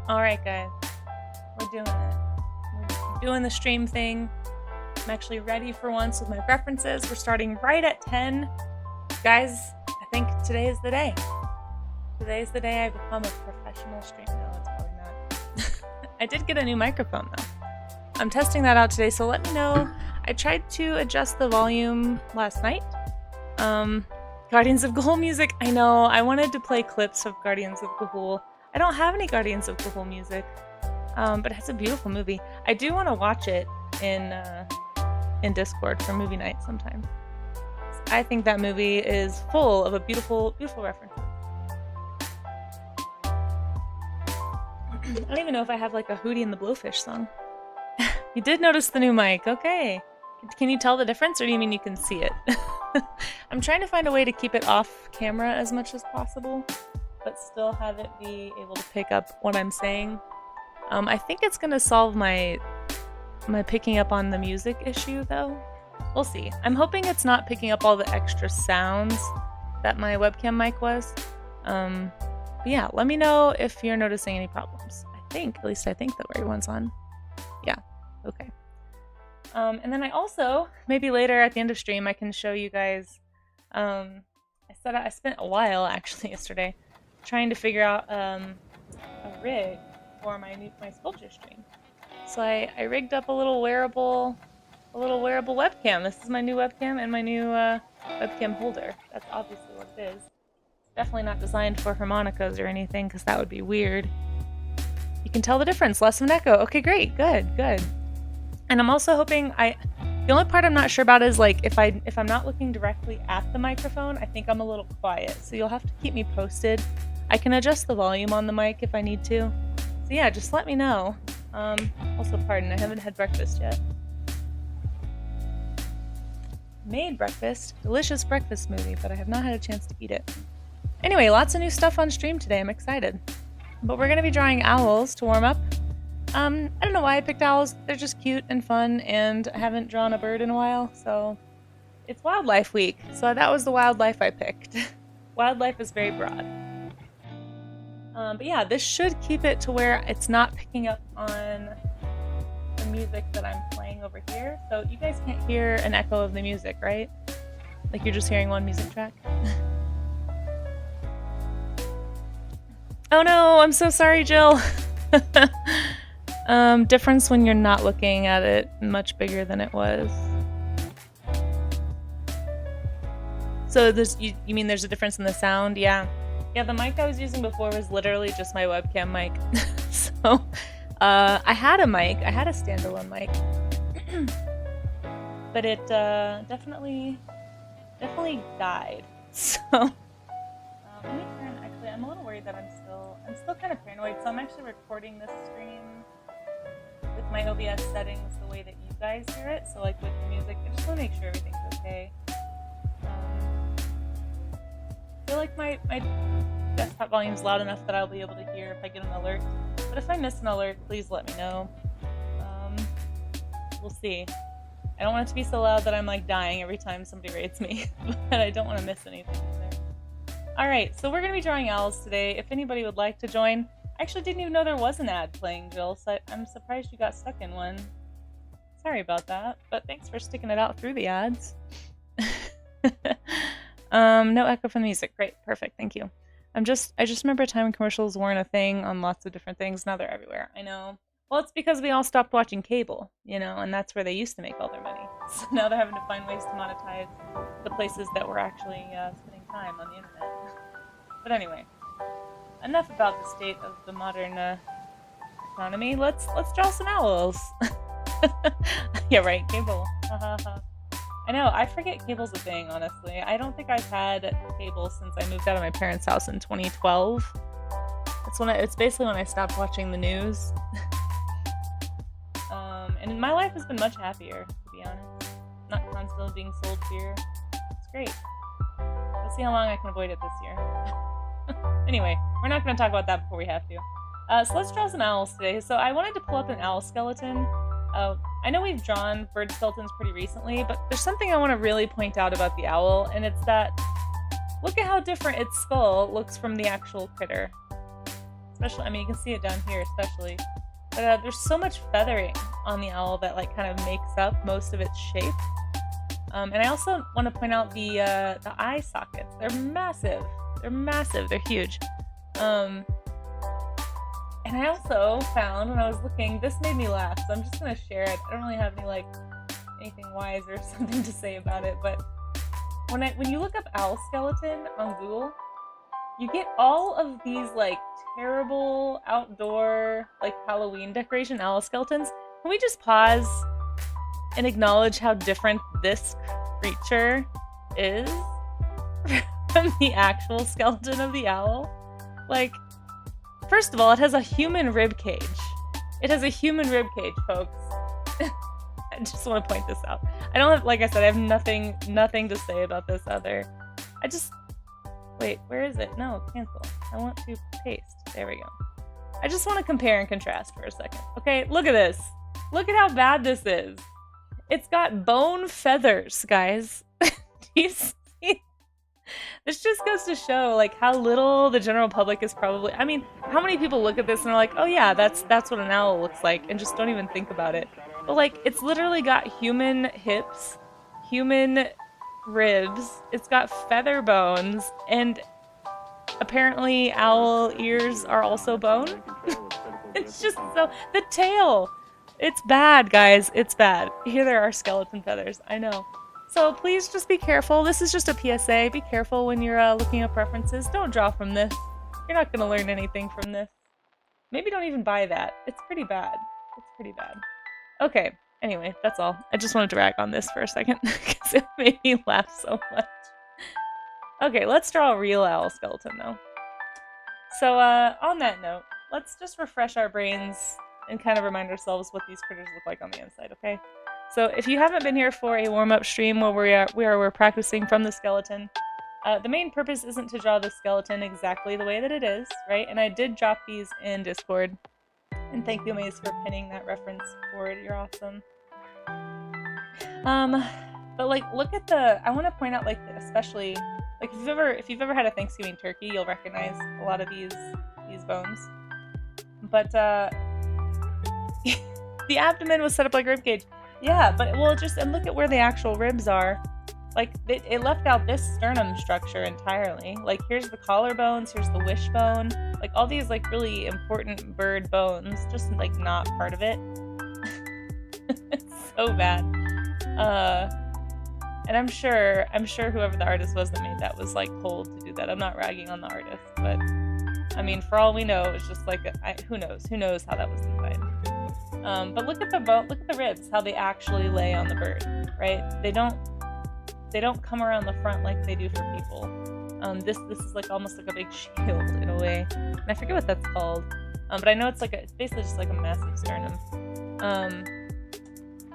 Alright guys, we're doing it. We're doing the stream thing. I'm actually ready for once with my references. We're starting right at 10. Guys, I think today is the day. Today's the day I become a professional streamer. No, it's probably not. I did get a new microphone though. I'm testing that out today, so let me know. I tried to adjust the volume last night. Guardians of Gahul music. I know, I wanted to play clips of Guardians of Gahul. I don't have any Guardians of Gahul music, but it's a beautiful movie. I do want to watch it in Discord for movie night sometime. I think that movie is full of a beautiful, beautiful references. I don't even know if I have like a Hootie and the Blowfish song. You did notice the new mic, okay. Can you tell the difference, or do you mean you can see it? I'm trying to find a way to keep it off camera as much as possible, but still have it be able to pick up what I'm saying. I think it's gonna solve my picking up on the music issue though. We'll see. I'm hoping it's not picking up all the extra sounds that my webcam mic was. But yeah, let me know if you're noticing any problems. At least I think that everyone's on. Yeah, okay. And then I also, maybe later at the end of stream, I can show you guys, I spent a while actually yesterday trying to figure out a rig for my sculpture stream. So I rigged up a little wearable webcam. This is my new webcam and my new webcam holder. That's obviously what it is. Definitely not designed for harmonicas or anything, because that would be weird. You can tell the difference, less of an echo. Okay, great, good. And I'm also hoping the only part I'm not sure about is like if I'm not looking directly at the microphone, I think I'm a little quiet. So you'll have to keep me posted. I can adjust the volume on the mic if I need to. So yeah, just let me know. Also, pardon, I haven't had breakfast yet. Made breakfast, delicious breakfast smoothie, but I have not had a chance to eat it. Anyway, lots of new stuff on stream today. I'm excited. But we're gonna be drawing owls to warm up. I don't know why I picked owls. They're just cute and fun, and I haven't drawn a bird in a while, so it's Wildlife Week. So that was the wildlife I picked. Wildlife is very broad. But yeah, this should keep it to where it's not picking up on the music that I'm playing over here. So you guys can't hear an echo of the music, right? Like you're just hearing one music track. Oh no, I'm so sorry, Jill. Difference when you're not looking at it, much bigger than it was. So you mean there's a difference in the sound? Yeah. Yeah, the mic I was using before was literally just my webcam mic. So, I had a standalone mic. But it, definitely died. So, let me turn, actually, I'm a little worried that I'm still kind of paranoid, so I'm actually recording this stream with my OBS settings the way that you guys hear it, so like with the music, I just want to make sure everything's okay. I feel like my desktop volume's loud enough that I'll be able to hear if I get an alert, but if I miss an alert, please let me know. We'll see. I don't want it to be so loud that I'm like dying every time somebody rates me, but I don't want to miss anything either. Alright, so we're going to be drawing owls today. If anybody would like to join, I actually didn't even know there was an ad playing, Jill, so I'm surprised you got stuck in one. Sorry about that, but thanks for sticking it out through the ads. No echo from the music. Great, perfect, thank you. I just remember a time when commercials weren't a thing on lots of different things. Now they're everywhere. I know. Well, it's because we all stopped watching cable, you know, and that's where they used to make all their money. So now they're having to find ways to monetize the places that were actually spending time on the internet. But anyway, enough about the state of the modern economy. Let's draw some owls. Yeah, right, cable. I know, I forget cable's a thing, honestly. I don't think I've had cable since I moved out of my parents' house in 2012. It's basically when I stopped watching the news. And my life has been much happier, to be honest. Not constantly being sold fear. It's great. Let's see how long I can avoid it this year. Anyway, we're not going to talk about that before we have to. So let's draw some owls today. So I wanted to pull up an owl skeleton. I know we've drawn bird skeletons pretty recently, but there's something I want to really point out about the owl, and it's that look at how different its skull looks from the actual critter. especially, I mean, you can see it down here especially. But there's so much feathering on the owl that like kind of makes up most of its shape. And I also want to point out the eye sockets. They're massive. They're massive. They're huge. And I also found when I was looking, this made me laugh, so I'm just gonna share it. I don't really have any like anything wise or something to say about it, but when you look up owl skeleton on Google, you get all of these like terrible outdoor like Halloween decoration owl skeletons. Can we just pause and acknowledge how different this creature is from the actual skeleton of the owl? Like, first of all, it has a human rib cage. It has a human rib cage, folks. I just want to point this out. I don't have, like I said, I have nothing to say about this other. Wait, where is it? No, cancel. I want to paste. There we go. I just want to compare and contrast for a second. Okay, look at this. Look at how bad this is. It's got bone feathers, guys. Do you see? This just goes to show like how little the general public is probably, I mean, how many people look at this and are like, oh yeah, that's what an owl looks like, and just don't even think about it. But like, it's literally got human hips, human ribs, it's got feather bones, and apparently owl ears are also bone. It's just so, the tail, it's bad, guys, it's bad. Here there are skeleton feathers, I know. So please just be careful. This is just a PSA. Be careful when you're looking up references. Don't draw from this. You're not going to learn anything from this. Maybe don't even buy that. It's pretty bad. It's pretty bad. Okay. Anyway, that's all. I just wanted to rag on this for a second because it made me laugh so much. Okay, let's draw a real owl skeleton though. So on that note, let's just refresh our brains and kind of remind ourselves what these critters look like on the inside, okay? So if you haven't been here for a warm-up stream where we're practicing from the skeleton, the main purpose isn't to draw the skeleton exactly the way that it is, right? And I did drop these in Discord. And thank you, Maze, for pinning that reference forward. You're awesome. But like, look at I want to point out like, especially, like if you've ever had a Thanksgiving turkey, you'll recognize a lot of these bones. But the abdomen was set up like ribcage. Yeah, but well, and look at where the actual ribs are. Like, it left out this sternum structure entirely. Like, here's the collarbones, here's the wishbone. Like, all these, like, really important bird bones, just, like, not part of it. It's so bad. And I'm sure whoever the artist was that made that was, like, told to do that. I'm not ragging on the artist, but, I mean, for all we know, it's just, like, who knows? Who knows how that was inside? But look at the ribs, how they actually lay on the bird, right? They don't come around the front like they do for people. This is like almost like a big shield in a way, and I forget what that's called. But I know it's basically just like a massive sternum.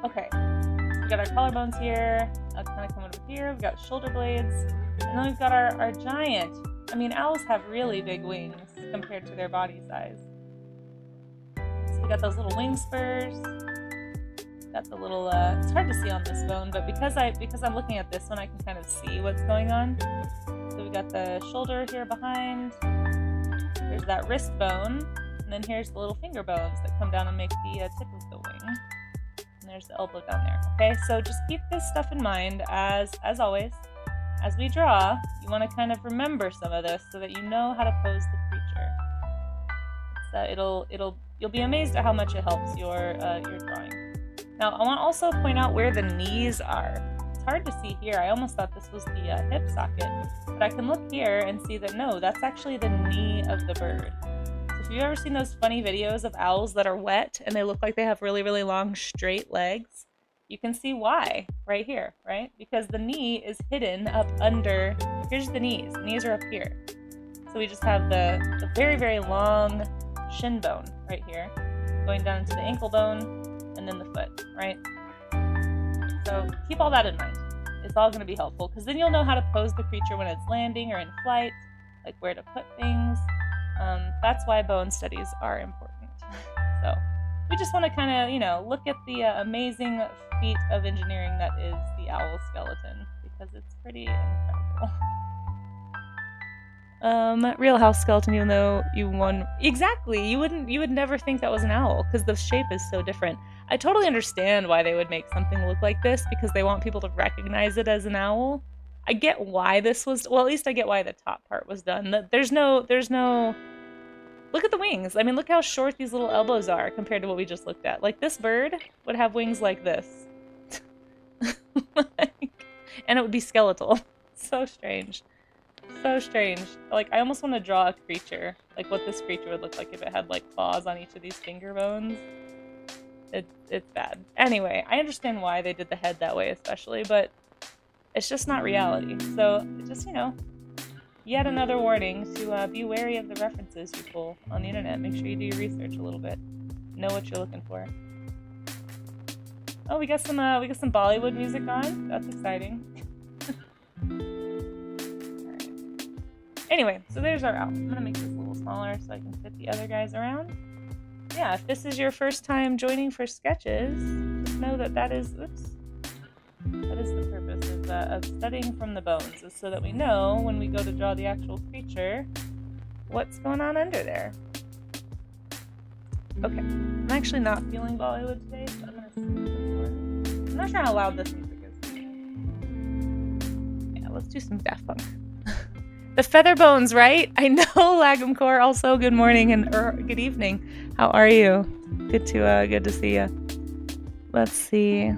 Okay, so we got our collarbones here. Kind of come over here. We've got shoulder blades, and then we've got our giant. I mean, owls have really big wings compared to their body size. So we got those little wing spurs. Got the little, it's hard to see on this bone, but because I'm looking at this one, I can kind of see what's going on. So we got the shoulder here behind. There's that wrist bone, and then here's the little finger bones that come down and make the tip of the wing. And there's the elbow down there. Okay, so just keep this stuff in mind as always. As we draw, you want to kind of remember some of this so that you know how to pose the creature. So you'll be amazed at how much it helps your drawing. Now, I want to also point out where the knees are. It's hard to see here. I almost thought this was the hip socket, but I can look here and see that no, that's actually the knee of the bird. So if you've ever seen those funny videos of owls that are wet and they look like they have really, really long straight legs, you can see why right here, right? Because the knee is hidden up under, here's the knees. The knees are up here. So we just have the very, very long shin bone right here, going down into the ankle bone, and then the foot, right? So keep all that in mind. It's all going to be helpful because then you'll know how to pose the creature when it's landing or in flight, like where to put things. That's why bone studies are important. So we just want to kind of, look at the amazing feat of engineering that is the owl skeleton because it's pretty incredible. Real house skeleton, even though you won. Exactly, you would never think that was an owl, because the shape is so different. I totally understand why they would make something look like this, because they want people to recognize it as an owl. I get why this was, well, at least I get why the top part was done. There's no, look at the wings. I mean, look how short these little elbows are compared to what we just looked at. Like, this bird would have wings like this. And it would be skeletal. So strange. So strange. Like, I almost want to draw a creature. Like, what this creature would look like if it had, like, claws on each of these finger bones. It's bad. Anyway, I understand why they did the head that way especially, but it's just not reality. So, just, you know, yet another warning to be wary of the references you pull on the internet. Make sure you do your research a little bit. Know what you're looking for. Oh, we got some Bollywood music on. That's exciting. Alright. Anyway, so there's our owl. I'm gonna make this a little smaller so I can fit the other guys around. Yeah, if this is your first time joining for sketches, just know that is the purpose of studying from the bones, is so that we know when we go to draw the actual creature what's going on under there. Okay, I'm actually not feeling Bollywood today, so I'm gonna skip this one. I'm not sure how loud this music is. Yeah, let's do some Daft Punk. The feather bones, right? I know, Lagumcore. Also, good morning and good evening. How are you? Good to see you. Let's see.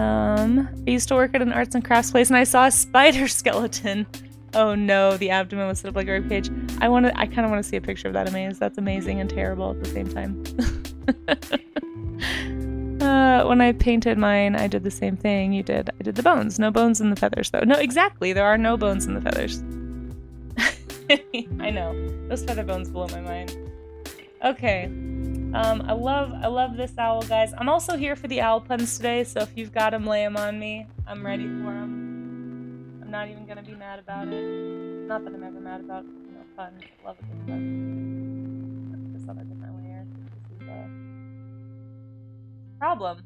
I used to work at an arts and crafts place, and I saw a spider skeleton. Oh no, the abdomen was set up like a ribcage. I kind of want to see a picture of that amaze. That's amazing and terrible at the same time. When I painted mine, I did the same thing you did. I did the bones. No bones in the feathers, though. No, exactly. There are no bones in the feathers. I know. Those feather bones blow my mind. Okay. I love this owl, guys. I'm also here for the owl puns today, so if you've got them, lay them on me. I'm ready for them. I'm not even gonna be mad about it. Not that I'm ever mad about, you know, puns. Love a good pun. Put this on a different layer. This is a problem.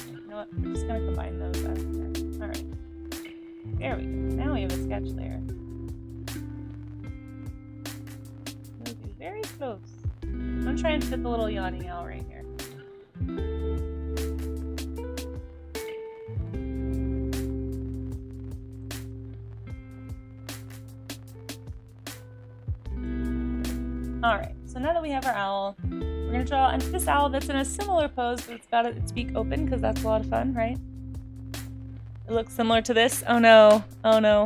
You know what? We're just gonna combine those out here. Alright. There we go. Now we have a sketch layer. Move you very close. I'm trying to fit the little yawning owl right here. Alright, so now that we have our owl, we're going to draw this owl that's in a similar pose, but it's got its beak open, because that's a lot of fun, right? It looks similar to this. Oh no,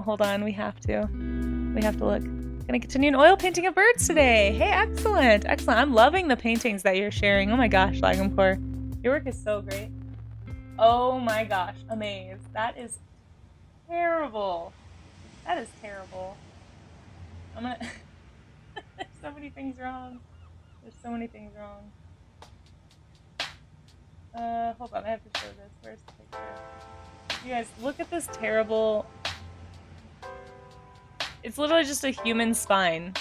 hold on, we have to look. Gonna continue an oil painting of birds today. Hey, excellent. I'm loving the paintings that you're sharing. Oh my gosh, Lagumcore. Your work is so great. Oh my gosh, amaze. That is terrible. That is terrible. I'm gonna... There's so many things wrong. Hold on, I have to show this. Where's the picture? You guys, look at this terrible... It's literally just a human spine.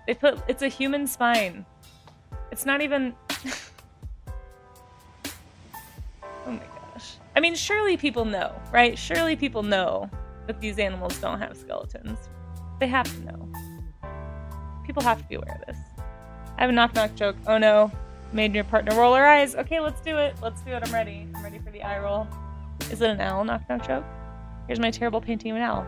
It's a human spine. It's not even... Oh my gosh. I mean, surely people know, right? Surely people know that these animals don't have skeletons. They have to know. People have to be aware of this. I have a knock-knock joke. Oh no. Made your partner roll her eyes. Okay, let's do it. I'm ready. I'm ready for the eye roll. Is it an owl knock-knock joke? Here's my terrible painting of an owl.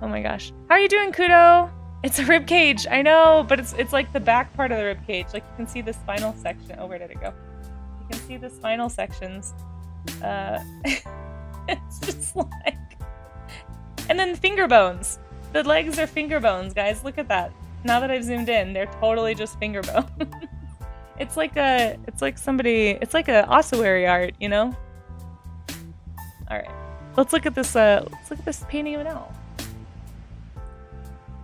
Oh my gosh. How are you doing, Kudo? It's a rib cage. I know, but it's like the back part of the rib cage. Like, you can see the spinal section. Oh, where did it go? You can see the spinal sections. It's just like... And then finger bones. The legs are finger bones, guys. Look at that. Now that I've zoomed in, they're totally just finger bones. It's like a ossuary art, you know? Alright. Let's look at this painting of an owl.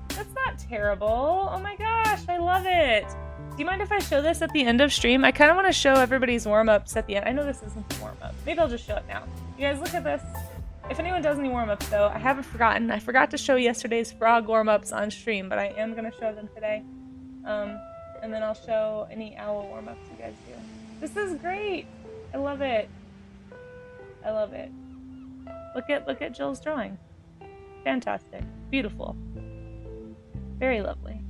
That's not terrible. Oh my gosh, I love it. Do you mind if I show this at the end of stream? I kind of want to show everybody's warm-ups at the end. I know this isn't a warm-up. Maybe I'll just show it now. You guys, look at this. If anyone does any warm-ups, though, I haven't forgotten. I forgot to show yesterday's frog warm-ups on stream, but I am going to show them today. And then I'll show any owl warm-ups you guys do. This is great. I love it. I love it. Look at Jill's drawing. Fantastic. Beautiful. Very lovely.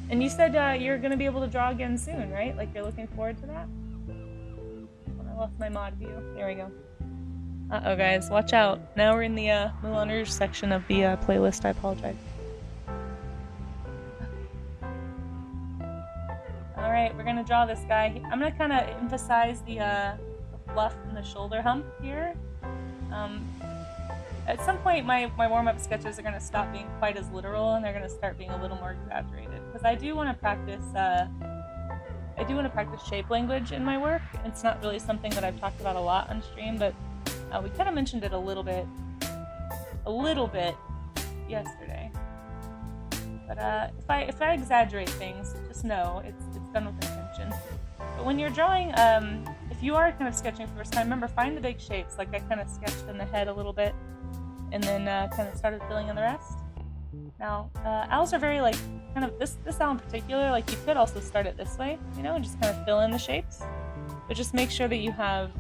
And you said you're going to be able to draw again soon, right? Like you're looking forward to that? Oh, I lost my mod view. There we go. Uh-oh, guys. Watch out. Now we're in the Moulin Rouge section of the playlist. I apologize. Alright, we're going to draw this guy. I'm going to kind of emphasize the fluff and the shoulder hump here. At some point, my warm-up sketches are going to stop being quite as literal, and they're going to start being a little more exaggerated. Because I do want to practice shape language in my work. It's not really something that I've talked about a lot on stream, but we kind of mentioned it a little bit yesterday. But if I exaggerate things, just know it's done with intention. But when you're drawing, if you are kind of sketching for the first time, remember, find the big shapes. Like I kind of sketched in the head a little bit, and then kind of started filling in the rest. Now, owls are very, like, kind of, this owl in particular, like, you could also start it this way, you know, and just kind of fill in the shapes. But just make sure that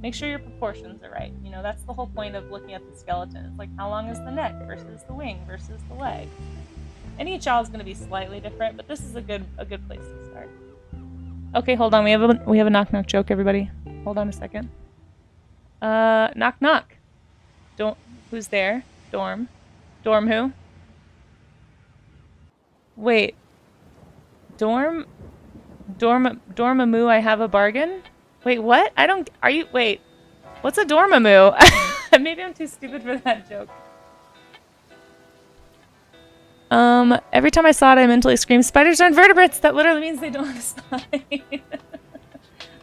make sure your proportions are right. You know, that's the whole point of looking at the skeleton. It's like, how long is the neck versus the wing versus the leg? And each owl is going to be slightly different, but this is a good place to start. Okay, hold on. We have a knock-knock joke, everybody. Hold on a second. Knock-knock. Who's there? Dorm. Dorm who? Wait. Dormammu, I have a bargain? Wait, what? Wait. What's a Dormammu? Maybe I'm too stupid for that joke. Every time I saw it, I mentally screamed, spiders are invertebrates! That literally means they don't have a spine.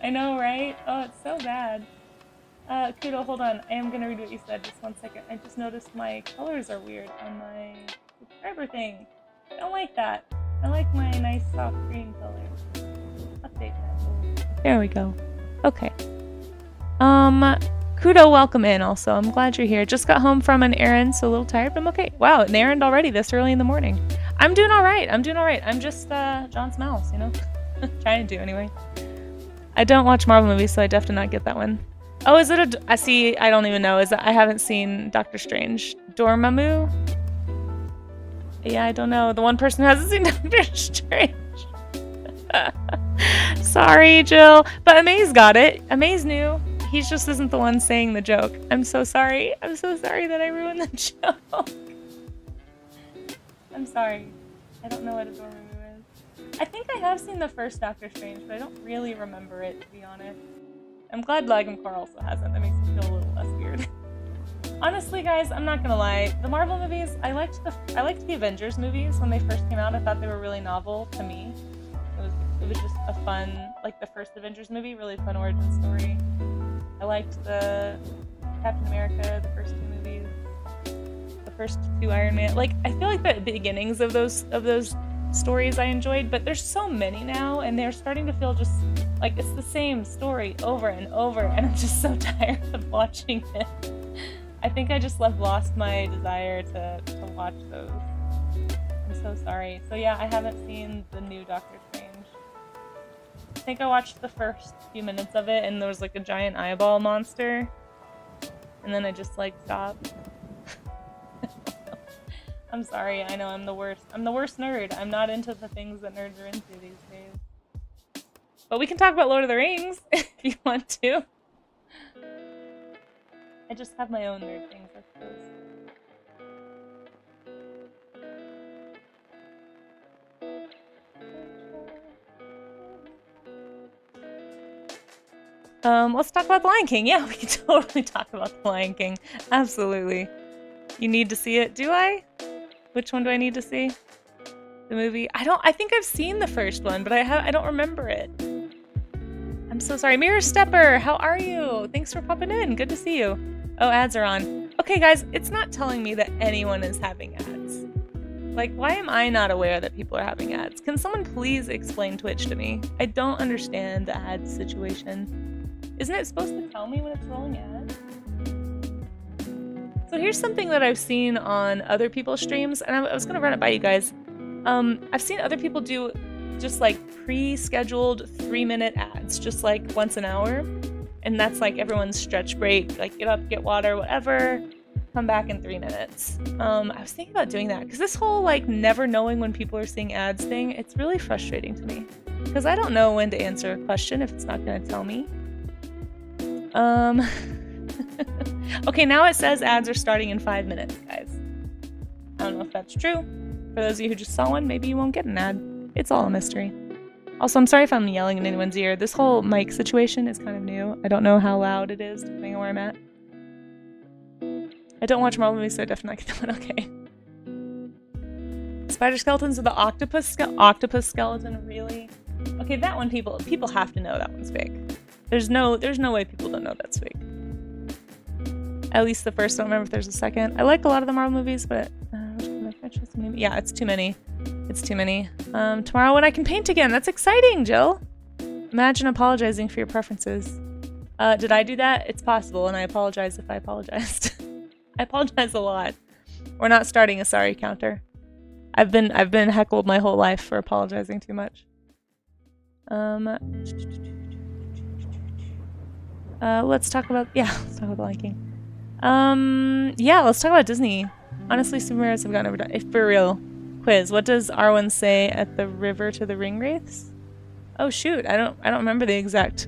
I know, right? Oh, it's so bad. Kudo, hold on. I am gonna read what you said. Just 1 second. I just noticed my colors are weird on my subscriber thing. I don't like that. I like my nice soft green color. Update that. There we go. Okay. Kudo, welcome in also. I'm glad you're here. Just got home from an errand, so a little tired, but I'm okay. Wow, an errand already this early in the morning. I'm doing alright. I'm just, John's mouse, you know? Trying to do, anyway. I don't watch Marvel movies, so I definitely not get that one. Oh, is it I see, I don't even know. I haven't seen Doctor Strange. Dormammu? Yeah, I don't know. The one person who hasn't seen Doctor Strange. Sorry, Jill. But Amaze got it. Amaze knew. He just isn't the one saying the joke. I'm so sorry. I'm so sorry that I ruined the joke. I'm sorry. I don't know what a Dormammu is. I think I have seen the first Doctor Strange, but I don't really remember it, to be honest. I'm glad Lagamcar also hasn't. That makes me feel a little less weird. Honestly, guys, I'm not gonna lie. The Marvel movies, I liked the Avengers movies when they first came out. I thought they were really novel to me. It was just a fun, like the first Avengers movie, really fun origin story. I liked the Captain America, the first two movies, the first two Iron Man. Like, I feel like the beginnings of those stories I enjoyed, but there's so many now, and they're starting to feel just like it's the same story over and over, and I'm just so tired of watching it. I think I just lost my desire to watch those. I'm so sorry. So yeah, I haven't seen the new Doctor Strange. I think I watched the first few minutes of it, and there was like a giant eyeball monster, and then I just like stopped. I'm sorry. I know I'm the worst. I'm the worst nerd. I'm not into the things that nerds are into these days. But we can talk about Lord of the Rings if you want to. I just have my own nerd things, I suppose. Let's talk about The Lion King. Yeah, we can totally talk about The Lion King. Absolutely. You need to see it. Do I? Which one do I need to see? The movie? I think I've seen the first one, but I don't remember it. I'm so sorry. Mirror Stepper, how are you? Thanks for popping in. Good to see you. Oh, ads are on. Okay, guys, it's not telling me that anyone is having ads. Like, why am I not aware that people are having ads? Can someone please explain Twitch to me? I don't understand the ads situation. Isn't it supposed to tell me when it's rolling ads? So here's something that I've seen on other people's streams, and I was going to run it by you guys. I've seen other people do just like pre-scheduled 3-minute ads, just like once an hour. And that's like everyone's stretch break, like get up, get water, whatever. come back in 3 minutes. I was thinking about doing that because this whole like never knowing when people are seeing ads thing, it's really frustrating to me because I don't know when to answer a question if it's not going to tell me. Okay, now it says ads are starting in 5 minutes, guys. I don't know if that's true. For those of you who just saw one, maybe you won't get an ad. It's all a mystery. Also, I'm sorry if I'm yelling in anyone's ear. This whole mic situation is kind of new. I don't know how loud it is depending on where I'm at. I don't watch Marvel movies, so I definitely get that one. Okay. Spider skeletons or the octopus skeleton, really? Okay, that one people have to know that one's fake. There's no way people don't know that's fake. At least the first. I don't remember if there's a second. I like a lot of the Marvel movies, but yeah, it's too many. It's too many. Tomorrow when I can paint again. That's exciting, Jill. Imagine apologizing for your preferences. Did I do that? It's possible, and I apologize if I apologized. I apologize a lot. We're not starting a sorry counter. I've been heckled my whole life for apologizing too much. Let's talk about the Lion King. Yeah, let's talk about Disney. Honestly, superheroes have gotten overdone. If for real. Quiz. What does Arwen say at the river to the ring wraiths? Oh shoot, I don't remember the exact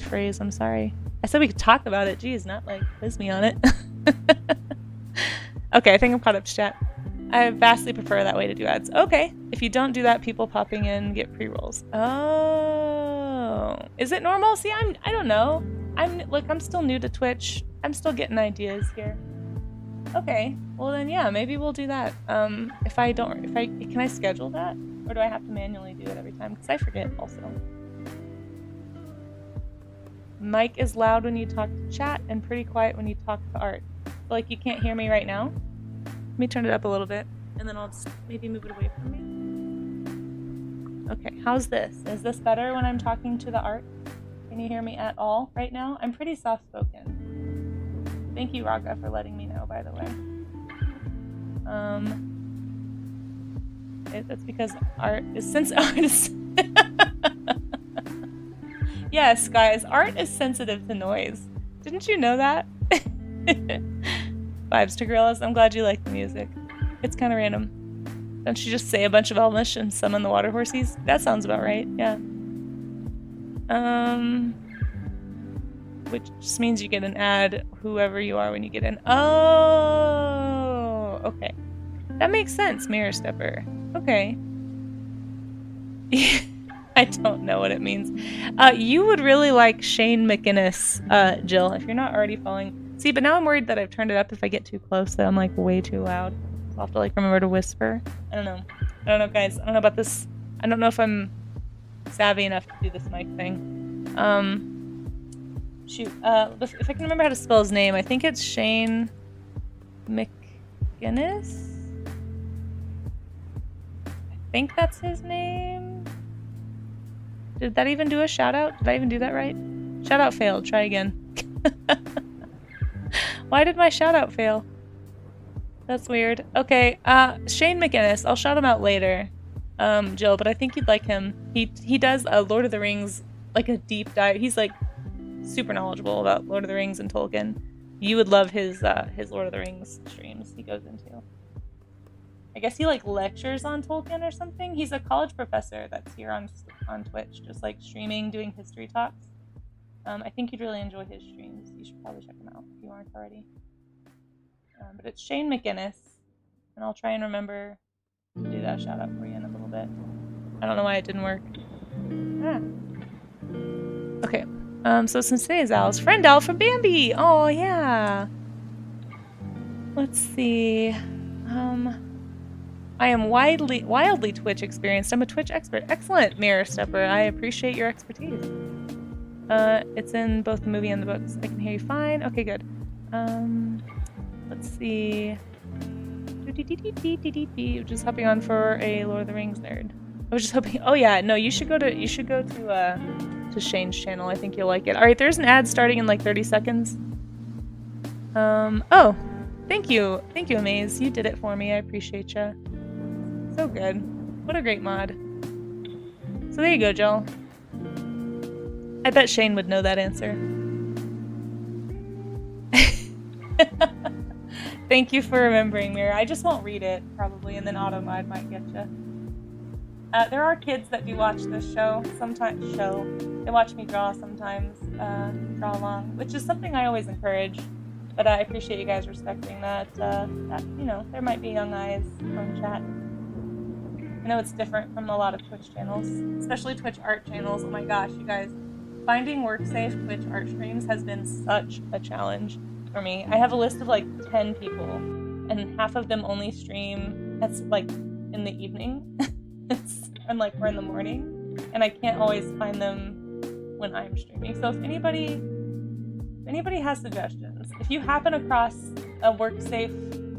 phrase. I'm sorry. I said we could talk about it. Geez, not like quiz me on it. Okay, I think I'm caught up to chat. I vastly prefer that way to do ads. Okay, if you don't do that, people popping in get pre-rolls. Oh, is it normal? See, I don't know. I'm still new to Twitch. I'm still getting ideas here. Okay, well then yeah, maybe we'll do that. Can I schedule that? Or do I have to manually do it every time? Because I forget also. Mic is loud when you talk to chat and pretty quiet when you talk to art. Like you can't hear me right now? Let me turn it up a little bit and then I'll just maybe move it away from me. Okay, how's this? Is this better when I'm talking to the art? Can you hear me at all right now? I'm pretty soft-spoken. Thank you, Raga, for letting me know, by the way. That's because art is Yes, guys, art is sensitive to noise. Didn't you know that? Vibes to gorillas. I'm glad you like the music. It's kind of random. Don't you just say a bunch of Elvish and summon the water horsies? That sounds about right, yeah. Which just means you get an ad, whoever you are when you get in. Oh, okay. That makes sense, Mirror Stepper. Okay. I don't know what it means. You would really like Shane McInnes, Jill, if you're not already following. See, but now I'm worried that I've turned it up if I get too close, that I'm like way too loud. So I'll have to like remember to whisper. I don't know, guys. I don't know about this. I don't know if I'm savvy enough to do this mic thing. Shoot. If I can remember how to spell his name, I think it's Shane McInnes? I think that's his name. Did that even do a shout out? Did I even do that right? Shout out failed. Try again. Why did my shout out fail? That's weird. Okay, Shane McInnes. I'll shout him out later, Jill, but I think you'd like him. He does Lord of the Rings, like a deep dive. He's like super knowledgeable about Lord of the Rings and Tolkien. You would love his Lord of the Rings streams he goes into. I guess he like lectures on Tolkien or something. He's a college professor that's here on Twitch, just like streaming, doing history talks. I think you'd really enjoy his streams. You should probably check him out if you aren't already. But it's Shane McInnes, and I'll try and remember to do that shout out for you in a little bit. I don't know why it didn't work. Okay. So since today is Al's friend Al from Bambi. Oh yeah. Let's see. I am wildly Twitch experienced. I'm a Twitch expert. Excellent, Mirror Stepper. I appreciate your expertise. It's in both the movie and the books. I can hear you fine. Okay, good. Let's see. Just hopping on for a Lord of the Rings nerd. I was just hoping. Oh yeah, no, you should go to Shane's channel. I think you'll like it. All right, there's an ad starting in like 30 seconds. Oh, thank you, Amaze. You did it for me. I appreciate you. So good. What a great mod. So there you go, Jill. I bet Shane would know that answer. Thank you for remembering, Mira. I just won't read it, probably, and then auto-mod might get you. There are kids that do watch this show, sometimes They watch me draw sometimes, draw along, which is something I always encourage. But I appreciate you guys respecting that, you know, there might be young eyes from chat. I know it's different from a lot of Twitch channels, especially Twitch art channels. Oh my gosh, you guys. Finding work-safe Twitch art streams has been such a challenge for me. I have a list of like 10 people, and half of them only stream at like in the evening. And like we're in the morning, and I can't always find them when I'm streaming. So if anybody has suggestions, if you happen across a work-safe,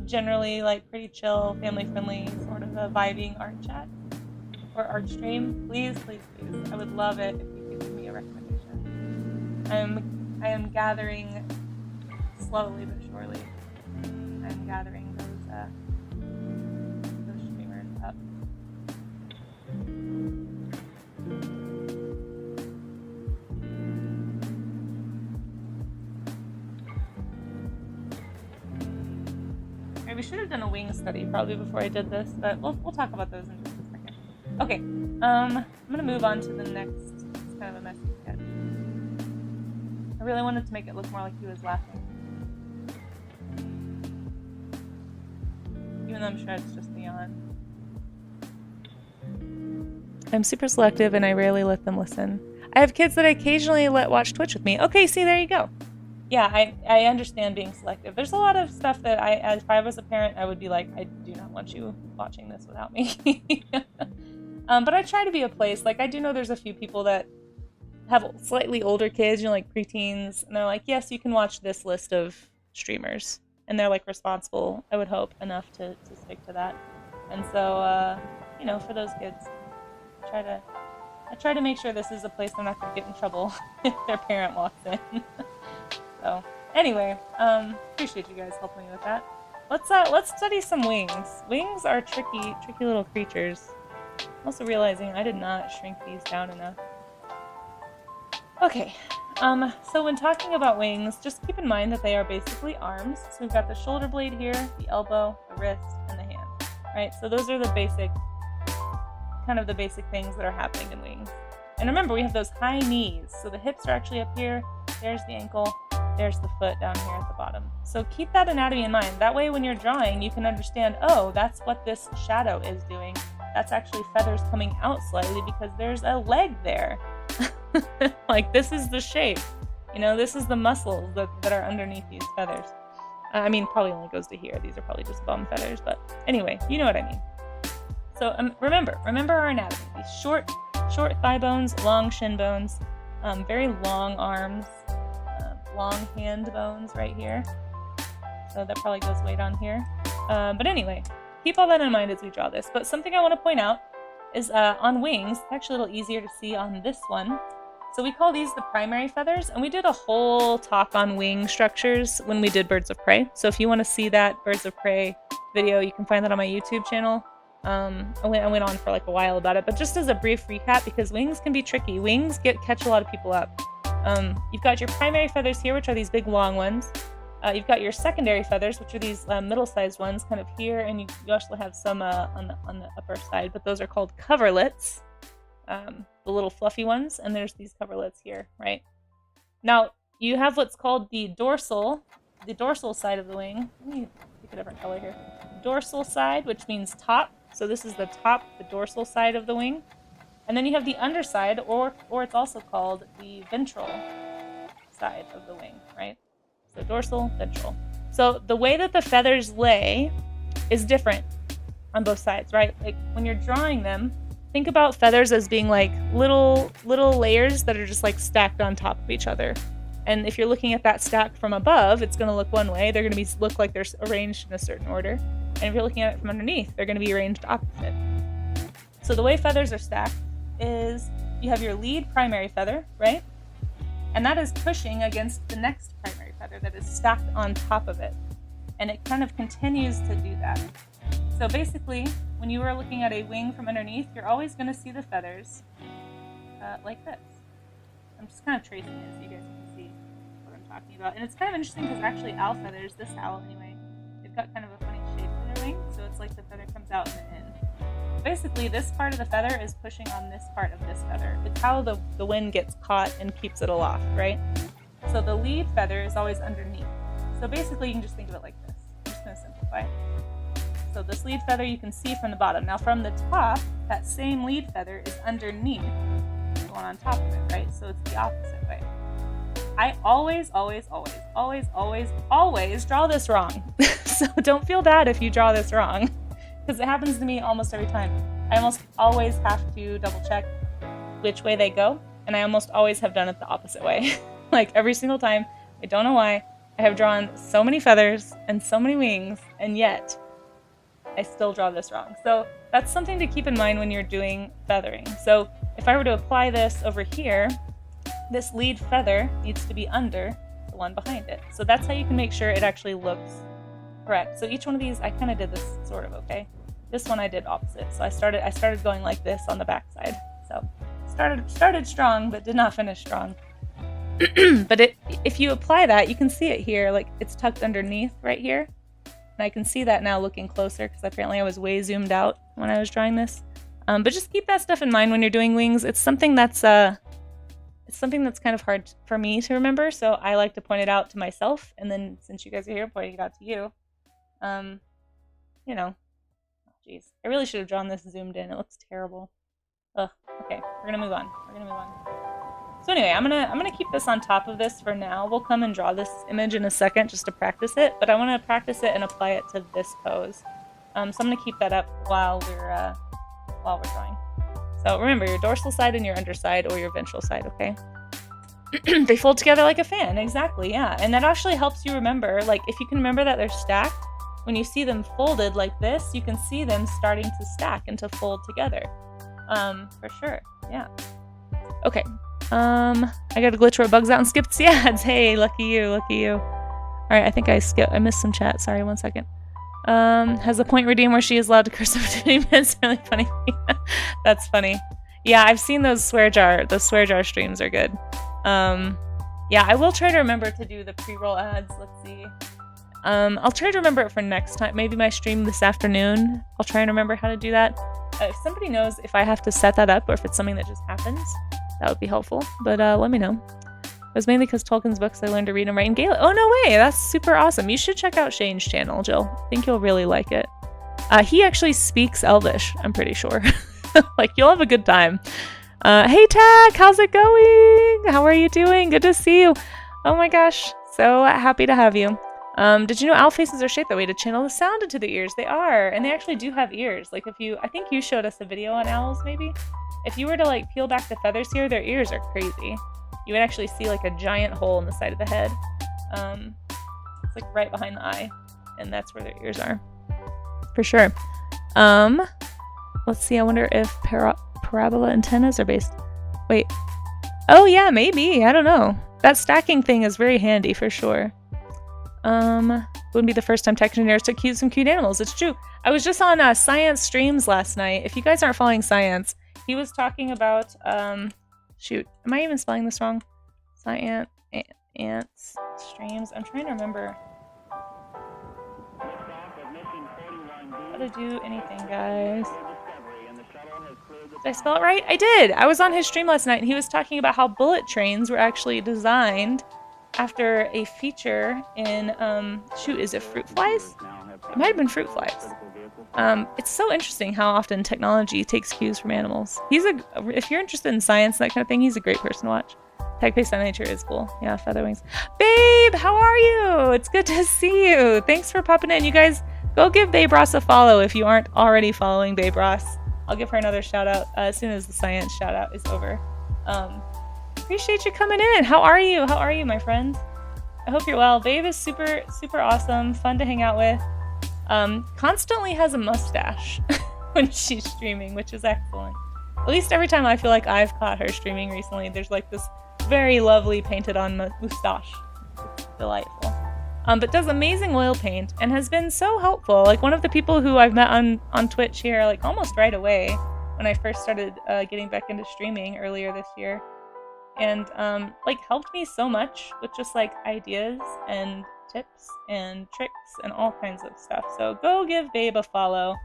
generally like pretty chill, family-friendly, sort of a vibing art chat or art stream, please, please, please. I would love it if you could give me a recommendation. I am gathering slowly but surely. I'm gathering those streamers up. We should have done a wing study probably before I did this, but we'll talk about those in just a second. Okay, I'm gonna move on to the next. It's kind of a messy sketch. I really wanted to make it look more like he was laughing, even though I'm sure it's just neon. I'm super selective and I rarely let them listen. I have kids that I occasionally let watch Twitch with me. Okay, see, there you go. Yeah, I understand being selective. There's a lot of stuff that if I was a parent, I would be like, I do not want you watching this without me. But I try to be a place, like I do know there's a few people that have slightly older kids, you know, like preteens, and they're like, yes, you can watch this list of streamers. And they're like responsible, I would hope, enough to stick to that. And so, you know, for those kids, I try to make sure this is a place they're not going to get in trouble if their parent walks in. So, anyway, appreciate you guys helping me with that. Let's study some wings. Wings are tricky little creatures. I'm also realizing I did not shrink these down enough. Okay, so when talking about wings, just keep in mind that they are basically arms. So we've got the shoulder blade here, the elbow, the wrist, and the hand, right? So those are the basic, kind of the basic things that are happening in wings. And remember, we have those high knees. So the hips are actually up here, there's the ankle, there's the foot down here at the bottom. So keep that anatomy in mind. That way when you're drawing, you can understand, oh, that's what this shadow is doing. That's actually feathers coming out slightly because there's a leg there. Like, this is the shape. You know, this is the muscles that are underneath these feathers. I mean, probably only goes to here. These are probably just bum feathers, but anyway, you know what I mean. So remember our anatomy. These short thigh bones, long shin bones, very long arms, long hand bones right here. So that probably goes way down here. But anyway, keep all that in mind as we draw this. But something I want to point out is on wings, it's actually a little easier to see on this one. So we call these the primary feathers, and we did a whole talk on wing structures when we did Birds of Prey. So if you want to see that Birds of Prey video, you can find that on my YouTube channel. I went on for like a while about it, but just as a brief recap, because wings can be tricky. Wings catch a lot of people up. You've got your primary feathers here, which are these big long ones. You've got your secondary feathers, which are these middle-sized ones, kind of here, and you also have some on the upper side, but those are called coverlets, the little fluffy ones, and there's these coverlets here, right? Now, you have what's called the dorsal side of the wing. Let me pick a different color here. Dorsal side, which means top. So this is the top, the dorsal side of the wing. And then you have the underside, or it's also called the ventral side of the wing, right? So dorsal, ventral. So the way that the feathers lay is different on both sides, right? Like when you're drawing them, think about feathers as being like little layers that are just like stacked on top of each other. And if you're looking at that stack from above, it's going to look one way. They're going to look like they're arranged in a certain order. And if you're looking at it from underneath, they're going to be arranged opposite. So the way feathers are stacked is you have your lead primary feather, right? And that is pushing against the next primary feather that is stacked on top of it. And it kind of continues to do that. So basically, when you are looking at a wing from underneath, you're always going to see the feathers like this. I'm just kind of tracing it so you guys can see what I'm talking about. And it's kind of interesting because actually owl feathers, this owl anyway, they've got kind of a funny shape to their wing, so it's like the feather comes out and then in. Basically, this part of the feather is pushing on this part of this feather. It's how the wind gets caught and keeps it aloft, right? So the lead feather is always underneath. So basically, you can just think of it like this. I'm just going to simplify. So this lead feather you can see from the bottom. Now from the top, that same lead feather is underneath the one on top of it, right? So it's the opposite way. I always draw this wrong. So don't feel bad if you draw this wrong, because it happens to me almost every time. I almost always have to double check which way they go, and I almost always have done it the opposite way. Like every single time. I don't know why. I have drawn so many feathers and so many wings, and yet I still draw this wrong. So that's something to keep in mind when you're doing feathering. So if I were to apply this over here, this lead feather needs to be under the one behind it. So that's how you can make sure it actually looks correct. So each one of these, I kind of did this sort of, okay? This one I did opposite. So I started going like this on the back side. So started strong, but did not finish strong. But if you apply that, you can see it here, like it's tucked underneath right here. And I can see that now looking closer, because apparently I was way zoomed out when I was drawing this. But just keep that stuff in mind when you're doing wings. It's something that's kind of hard for me to remember, so I like to point it out to myself, and then since you guys are here, pointing it out to you. You know, jeez, I really should have drawn this zoomed in. It looks terrible. Ugh. Okay, we're gonna move on. So anyway, I'm gonna keep this on top of this for now. We'll come and draw this image in a second just to practice it, but I want to practice it and apply it to this pose. So I'm gonna keep that up while we're drawing. So remember, your dorsal side and your underside, or your ventral side, okay? They fold together like a fan, exactly, yeah. And that actually helps you remember, like, if you can remember that they're stacked, when you see them folded like this, you can see them starting to stack and to fold together. For sure, yeah. Okay, I got a glitch where it bugs out and skips the ads. Hey, lucky you. Alright, I think I missed some chat, sorry, 1 second. Has a point redeemed where she is allowed to curse up to 20 minutes. Really funny. That's funny. Yeah, I've seen those swear jar streams are good. Yeah, I will try to remember to do the pre-roll ads. Let's see. I'll try to remember it for next time. Maybe my stream this afternoon. I'll try and remember how to do that. If somebody knows if I have to set that up or if it's something that just happens, that would be helpful. But let me know. It was mainly because Tolkien's books I learned to read and write in Gaelic. Oh, no way! That's super awesome. You should check out Shane's channel, Jill. I think you'll really like it. He actually speaks Elvish, I'm pretty sure. Like, you'll have a good time. Hey, Tack! How's it going? How are you doing? Good to see you. Oh my gosh. So happy to have you. Did you know owl faces are shaped that way to channel the sound into the ears? They are, and they actually do have ears. Like, I think you showed us a video on owls, maybe? If you were to, like, peel back the feathers here, their ears are crazy. You would actually see like a giant hole in the side of the head. It's like right behind the eye, and that's where their ears are, for sure. Let's see. I wonder if parabola antennas are based. Wait. Oh yeah, maybe. I don't know. That stacking thing is very handy for sure. Wouldn't be the first time tech engineers took cues from cute animals. It's true. I was just on science streams last night. If you guys aren't following science, he was talking about shoot, am I even spelling this wrong? Ants streams. I'm trying to remember how to do anything, guys. Did I spell it right? I did! I was on his stream last night and he was talking about how bullet trains were actually designed after a feature in, shoot, is it fruit flies? It might have been fruit flies. It's so interesting how often technology takes cues from animals. If you're interested in science and that kind of thing, he's a great person to watch. Tech based on nature is cool. Yeah, feather wings. Babe, how are you? It's good to see you. Thanks for popping in. You guys, go give Babe Ross a follow if you aren't already following Babe Ross. I'll give her another shout out as soon as the science shout out is over. Appreciate you coming in. How are you? How are you, my friends? I hope you're well. Babe is super, super awesome. Fun to hang out with. Constantly has a mustache when she's streaming, which is excellent. At least every time I feel like I've caught her streaming recently, there's like this very lovely painted on mustache. It's delightful. But does amazing oil paint and has been so helpful. Like one of the people who I've met on Twitch here, like almost right away when I first started getting back into streaming earlier this year. And like helped me so much with just like ideas and tips and tricks and all kinds of stuff. So go give Babe a follow.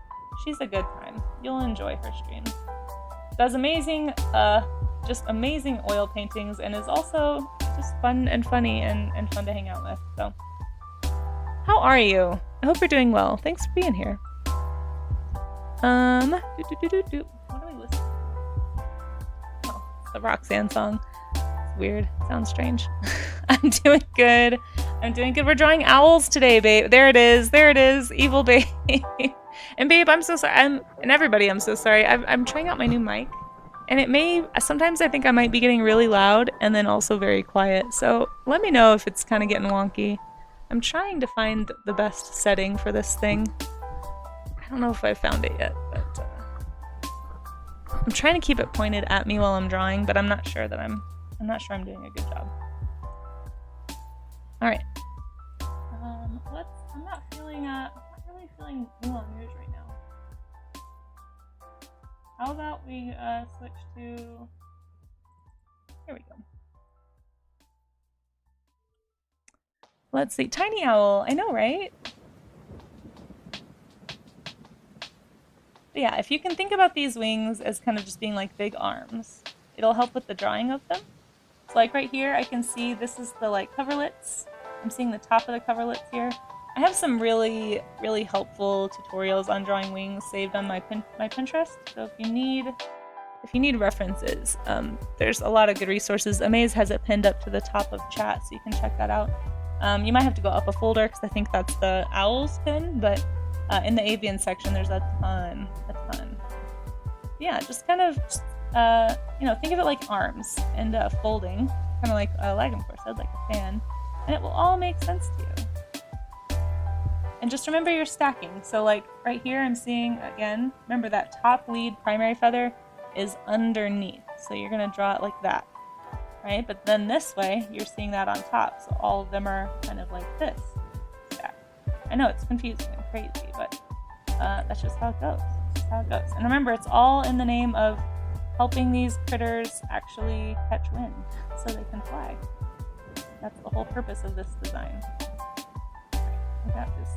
She's a good time. You'll enjoy her streams. Does amazing, just amazing oil paintings, and is also just fun and funny and fun to hang out with. So, how are you? I hope you're doing well. Thanks for being here. What do we listen to? Oh, it's the Roxanne song. It's weird. Sounds strange. I'm doing good. We're drawing owls today, Babe. There it is. Evil Babe. And Babe, I'm so sorry. And everybody, I'm so sorry. I'm trying out my new mic. And it may, sometimes I think I might be getting really loud and then also very quiet. So let me know if it's kind of getting wonky. I'm trying to find the best setting for this thing. I don't know if I found it yet, but I'm trying to keep it pointed at me while I'm drawing, but I'm not sure I'm doing a good job. All right. I'm not really feeling Moulin Rouge right now. How about we switch to, here we go. Let's see, Tiny Owl, I know, right? But yeah, if you can think about these wings as kind of just being like big arms, it'll help with the drawing of them. So like right here, I can see this is the like coverlets. I'm seeing the top of the coverlets here. I have some really, really helpful tutorials on drawing wings saved on my Pinterest. So if you need references, there's a lot of good resources. Amaze has it pinned up to the top of chat, so you can check that out. You might have to go up a folder because I think that's the owls pin, but in the avian section, there's a ton. Yeah, just kind of, think of it like arms and folding, kind of like Lagenford said, like a fan, and it will all make sense to you. And just remember your stacking. So like right here, I'm seeing, again, remember that top lead primary feather is underneath. So you're gonna draw it like that, right? But then this way, you're seeing that on top. So all of them are kind of like this. I know it's confusing and crazy, but that's just how it goes. And remember, it's all in the name of helping these critters actually catch wind so they can fly. That's the whole purpose of this design. We got this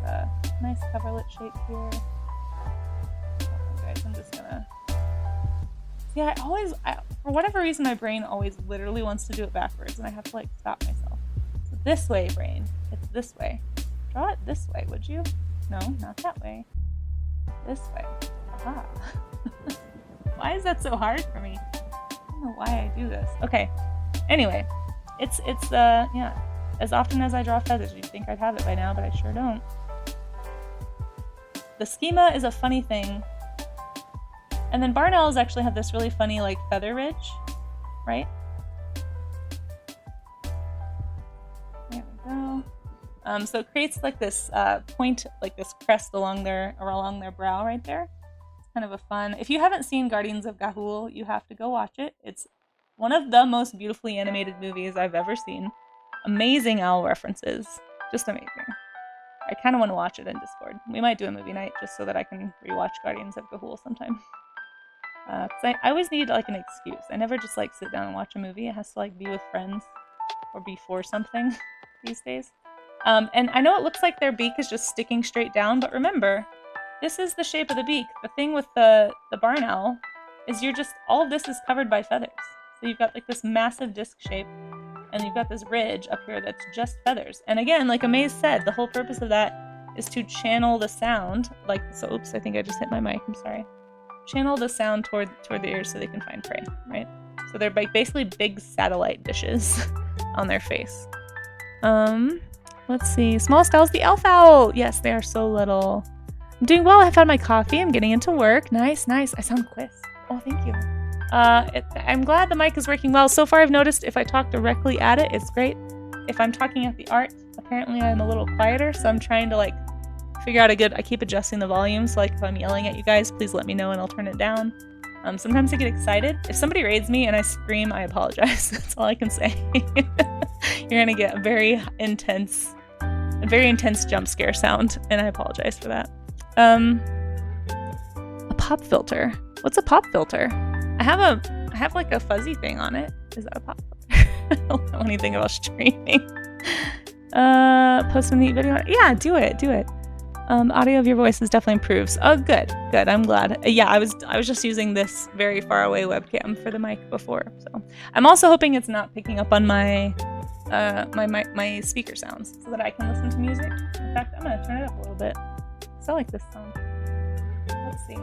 nice coverlet shape here. Okay, guys, I'm just gonna... Yeah, for whatever reason, my brain always literally wants to do it backwards, and I have to like stop myself. So this way, brain. It's this way. Draw it this way, would you? No, not that way. This way. Aha. Why is that so hard for me? I don't know why I do this. Okay. Anyway, it's yeah. As often as I draw feathers, you'd think I'd have it by now, but I sure don't. The schema is a funny thing. And then barn owls actually have this really funny like feather ridge, right? There we go. So it creates like this point, like this crest along their brow right there. It's kind of a fun. If you haven't seen Guardians of Ga'Hoole, you have to go watch it. It's one of the most beautifully animated movies I've ever seen. Amazing owl references, just amazing. I kind of want to watch it in Discord. We might do a movie night just so that I can rewatch Guardians of Ga'Hoole sometime. 'Cause I always need like an excuse. I never just like sit down and watch a movie. It has to like be with friends or be for something these days. And I know it looks like their beak is just sticking straight down, but remember, this is the shape of the beak. The thing with the barn owl is all of this is covered by feathers. So you've got like this massive disc shape, and you've got this ridge up here that's just feathers. And again, like Amaze said, the whole purpose of that is to channel the sound, like, so, oops, I think I just hit my mic, I'm sorry. Channel the sound toward the ears so they can find prey, right? So they're basically big satellite dishes on their face. Let's see, smallest owl's the elf owl. Yes, they are so little. I'm doing well, I've had my coffee, I'm getting into work. Nice, I sound quiz. Oh, thank you. I'm glad the mic is working well. So far I've noticed if I talk directly at it, it's great. If I'm talking at the art, apparently I'm a little quieter, so I'm trying to like figure out I keep adjusting the volume, so like if I'm yelling at you guys, please let me know and I'll turn it down. Sometimes I get excited. If somebody raids me and I scream, I apologize. That's all I can say. You're gonna get a very intense jump scare sound, and I apologize for that. A pop filter. What's a pop filter? I have like a fuzzy thing on it. Is that a pop filter? I don't know anything about streaming. Post a neat video. Yeah, do it. Audio of your voice is definitely improves. Oh, good. I'm glad. Yeah, I was just using this very far away webcam for the mic before. So I'm also hoping it's not picking up on my my speaker sounds so that I can listen to music. In fact, I'm gonna turn it up a little bit. So I like this song. Let's see.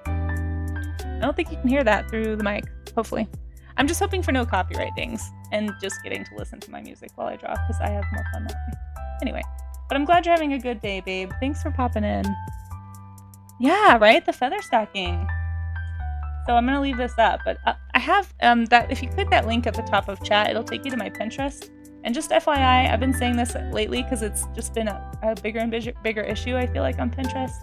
I don't think you can hear that through the mic. Hopefully. I'm just hoping for no copyright things and just getting to listen to my music while I draw because I have more fun that way. Anyway, but I'm glad you're having a good day, babe. Thanks for popping in. Yeah, right? The feather stacking. So I'm going to leave this up, but I have that. If you click that link at the top of chat, it'll take you to my Pinterest. And just FYI, I've been saying this lately because it's just been a bigger and bigger issue, I feel like, on Pinterest.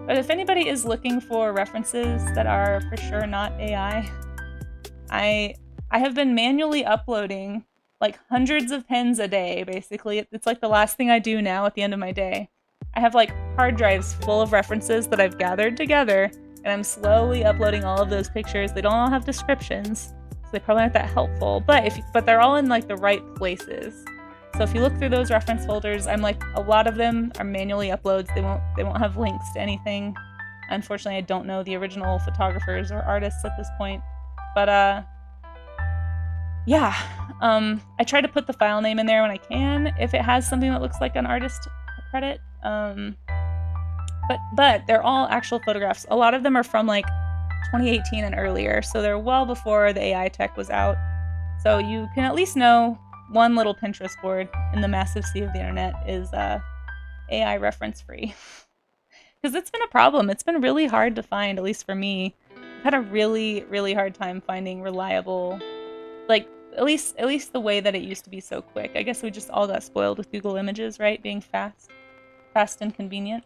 But if anybody is looking for references that are for sure not AI, I have been manually uploading like hundreds of pins a day, basically. It's like the last thing I do now at the end of my day. I have like hard drives full of references that I've gathered together, and I'm slowly uploading all of those pictures. They don't all have descriptions, so they probably aren't that helpful, but they're all in like the right places. So if you look through those reference folders, I'm like, a lot of them are manually uploads. They won't have links to anything. Unfortunately, I don't know the original photographers or artists at this point. But yeah, I try to put the file name in there when I can, if it has something that looks like an artist credit. But they're all actual photographs. A lot of them are from like 2018 and earlier, so they're well before the AI tech was out. So you can at least know one little Pinterest board in the massive sea of the internet is AI reference free. Because it's been a problem. It's been really hard to find, at least for me. I've had a really, really hard time finding reliable, like, at least the way that it used to be so quick. I guess we just all got spoiled with Google Images, right? Being fast and convenient.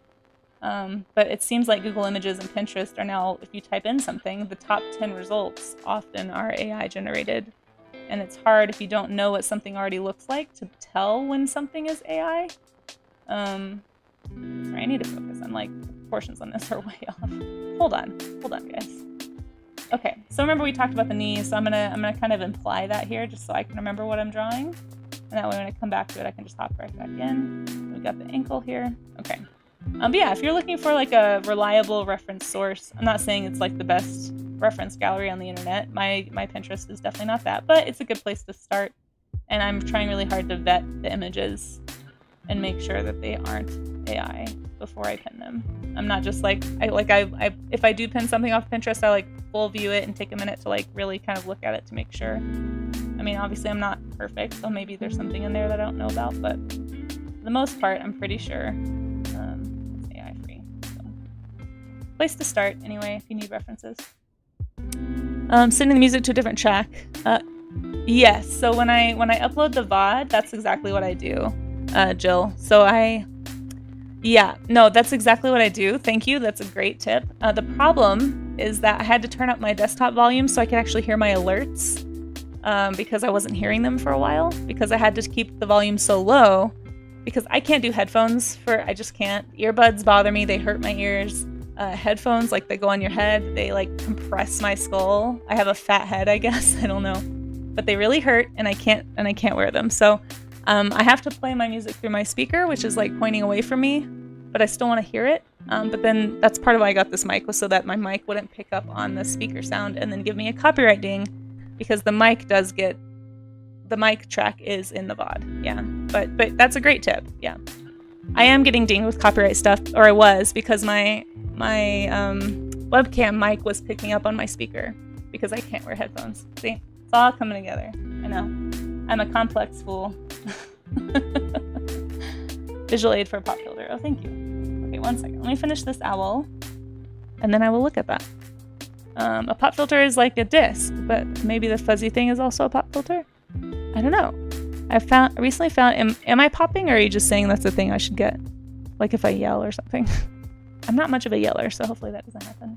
But it seems like Google Images and Pinterest are now, if you type in something, the top 10 results often are AI generated. And it's hard if you don't know what something already looks like to tell when something is AI. Sorry, I need to focus on, like, the proportions on this are way off. Hold on, guys. Okay, so remember we talked about the knee, so I'm gonna kind of imply that here just so I can remember what I'm drawing. And that way when I come back to it, I can just hop right back in. We've got the ankle here. Okay. But yeah, if you're looking for like a reliable reference source, I'm not saying it's like the best reference gallery on the internet. My Pinterest is definitely not that, but it's a good place to start. And I'm trying really hard to vet the images and make sure that they aren't AI before I pin them. I'm not just like if I do pin something off Pinterest, I like full view it and take a minute to like really kind of look at it to make sure. I mean, obviously I'm not perfect, so maybe there's something in there that I don't know about, but for the most part, I'm pretty sure it's AI free. So, place to start anyway if you need references. Sending the music to a different track. Yes. So when I upload the VOD, that's exactly what I do, Jill. So that's exactly what I do. Thank you. That's a great tip. The problem is that I had to turn up my desktop volume so I could actually hear my alerts, because I wasn't hearing them for a while, because I had to keep the volume so low, because I can't do headphones I just can't. Earbuds bother me. They hurt my ears. Headphones, like, they go on your head. They like compress my skull. I have a fat head, I guess. I don't know, but they really hurt, and I can't wear them. So I have to play my music through my speaker, which is like pointing away from me, but I still want to hear it. But then that's part of why I got this mic, was so that my mic wouldn't pick up on the speaker sound and then give me a copyright ding, because the mic track is in the VOD. Yeah, but that's a great tip. Yeah, I am getting dinged with copyright stuff, or I was, because my webcam mic was picking up on my speaker because I can't wear headphones. See, it's all coming together. I know. I'm a complex fool. Visual aid for a pop filter. Oh, thank you. Okay, 1 second. Let me finish this owl, and then I will look at that. A pop filter is like a disc, but maybe the fuzzy thing is also a pop filter? I don't know. I recently found, am I popping, or are you just saying that's the thing I should get? Like if I yell or something? I'm not much of a yeller, so hopefully that doesn't happen.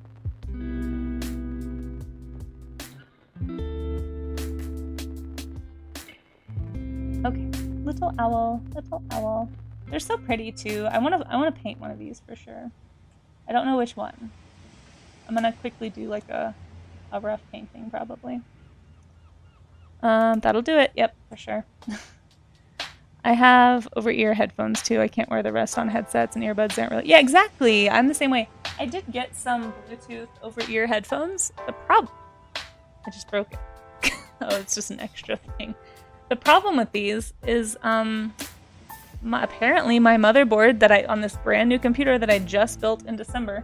Okay, little owl. They're so pretty too. I want to paint one of these for sure. I don't know which one. I'm gonna quickly do like a rough painting probably. That'll do it. Yep, for sure. I have over-ear headphones too. I can't wear the rest on headsets, and earbuds aren't really... Yeah, exactly! I'm the same way. I did get some Bluetooth over-ear headphones. The problem... I just broke it. Oh, it's just an extra thing. The problem with these is, apparently my motherboard that on this brand new computer that I just built in December,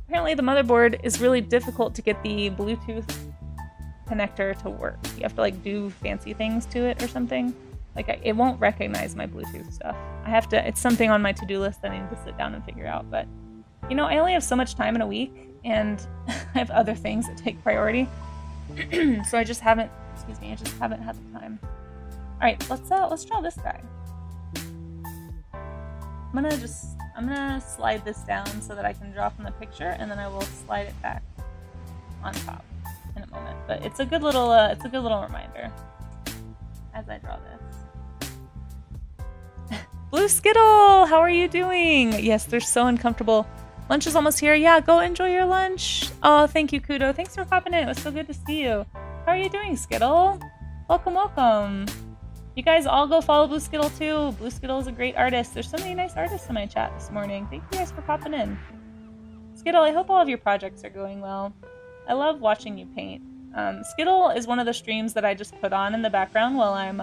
apparently the motherboard is really difficult to get the Bluetooth connector to work. You have to like do fancy things to it or something. Like it won't recognize my Bluetooth stuff. It's something on my to-do list that I need to sit down and figure out. But, you know, I only have so much time in a week, and I have other things that take priority. So I just haven't had the time. All right, let's draw this guy. I'm gonna slide this down so that I can draw from the picture, and then I will slide it back on top in a moment. But it's a good little reminder as I draw this. Blue Skittle, how are you doing? Yes, they're so uncomfortable. Lunch is almost here. Yeah, go enjoy your lunch. Oh, thank you, Kudo. Thanks for popping in. It was so good to see you. How are you doing, Skittle? Welcome, welcome. You guys all go follow Blue Skittle too. Blue Skittle is a great artist. There's so many nice artists in my chat this morning. Thank you guys for popping in. Skittle, I hope all of your projects are going well. I love watching you paint. Skittle is one of the streams that I just put on in the background while I'm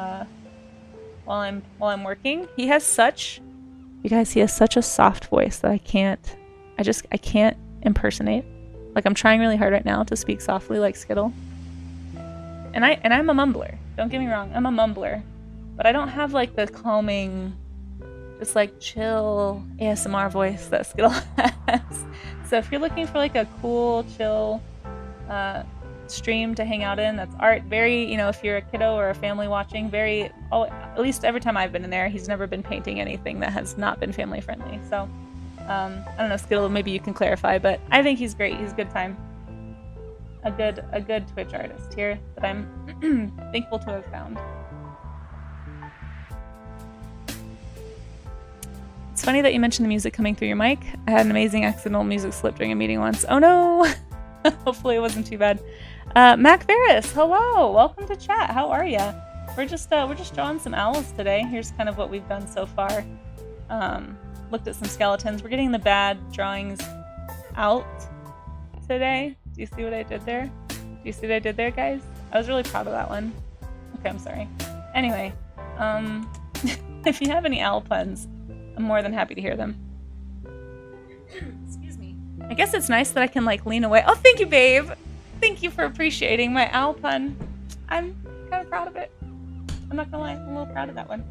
working. He has such a soft voice that I can't impersonate. Like, I'm trying really hard right now to speak softly like Skittle. And I'm a mumbler. Don't get me wrong, I'm a mumbler. But I don't have like the calming, just like chill ASMR voice that Skittle has. So if you're looking for like a cool, chill stream to hang out in, that's art, very, you know, if you're a kiddo or a family watching, at least every time I've been in there, he's never been painting anything that has not been family friendly. So I don't know, Skittle, maybe you can clarify, but I think he's great. He's a good time. A good Twitch artist here that I'm thankful to have found. It's funny that you mentioned the music coming through your mic. I had an amazing accidental music slip during a meeting once. Oh no! Hopefully it wasn't too bad. Mac Ferris, hello! Welcome to chat. How are ya? We're just drawing some owls today. Here's kind of what we've done so far. Looked at some skeletons. We're getting the bad drawings out today. Do you see what I did there? Do you see what I did there, guys? I was really proud of that one. Okay, I'm sorry. Anyway, if you have any owl puns, I'm more than happy to hear them. Excuse me. I guess it's nice that I can like lean away. Oh, thank you, babe. Thank you for appreciating my owl pun. I'm kind of proud of it. I'm not gonna lie, I'm a little proud of that one.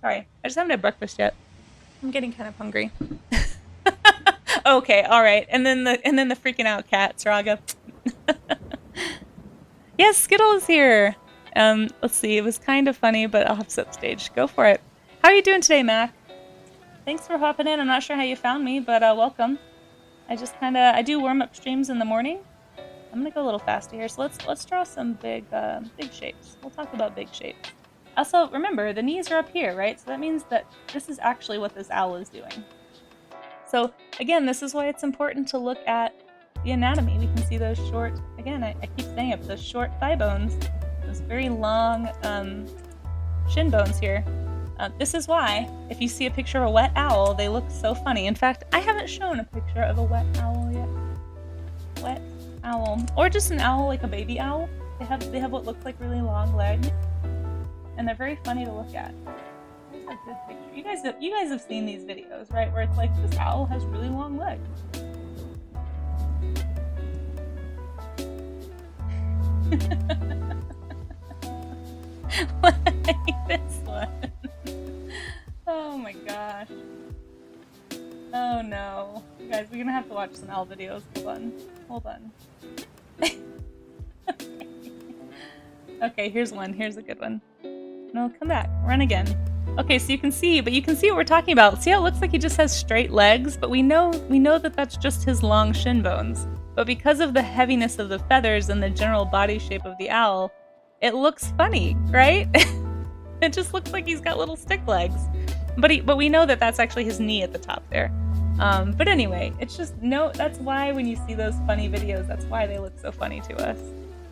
Sorry, I just haven't had breakfast yet. I'm getting kind of hungry. Okay, all right, and then the freaking out cat, Saraga. Yes, Skittle is here. Let's see, it was kind of funny, but I'll have to set the stage. Go for it. How are you doing today, Mac? Thanks for hopping in. I'm not sure how you found me, but welcome. I do warm-up streams in the morning. I'm gonna go a little faster here, so let's draw some big shapes. We'll talk about big shapes. Also, remember, the knees are up here, right? So that means that this is actually what this owl is doing. So, again, this is why it's important to look at the anatomy. We can see those short, again, I keep saying it, those short thigh bones, those very long shin bones here. This is why, if you see a picture of a wet owl, they look so funny. In fact, I haven't shown a picture of a wet owl yet. Wet owl. Or just an owl, like a baby owl. They have what looks like really long legs. And they're very funny to look at. Here's a good picture. You guys have seen these videos, right? Where it's like this owl has really long legs. Like this one. Oh my gosh. Oh no. You guys, we're gonna have to watch some owl videos. Hold on. Okay, here's one. Here's a good one. No, come back. Run again. Okay, so you can see what we're talking about. See how it looks like he just has straight legs, but we know that that's just his long shin bones. But because of the heaviness of the feathers and the general body shape of the owl, it looks funny, right? It just looks like he's got little stick legs. But we know that that's actually his knee at the top there. But anyway, it's just that's why when you see those funny videos, that's why they look so funny to us.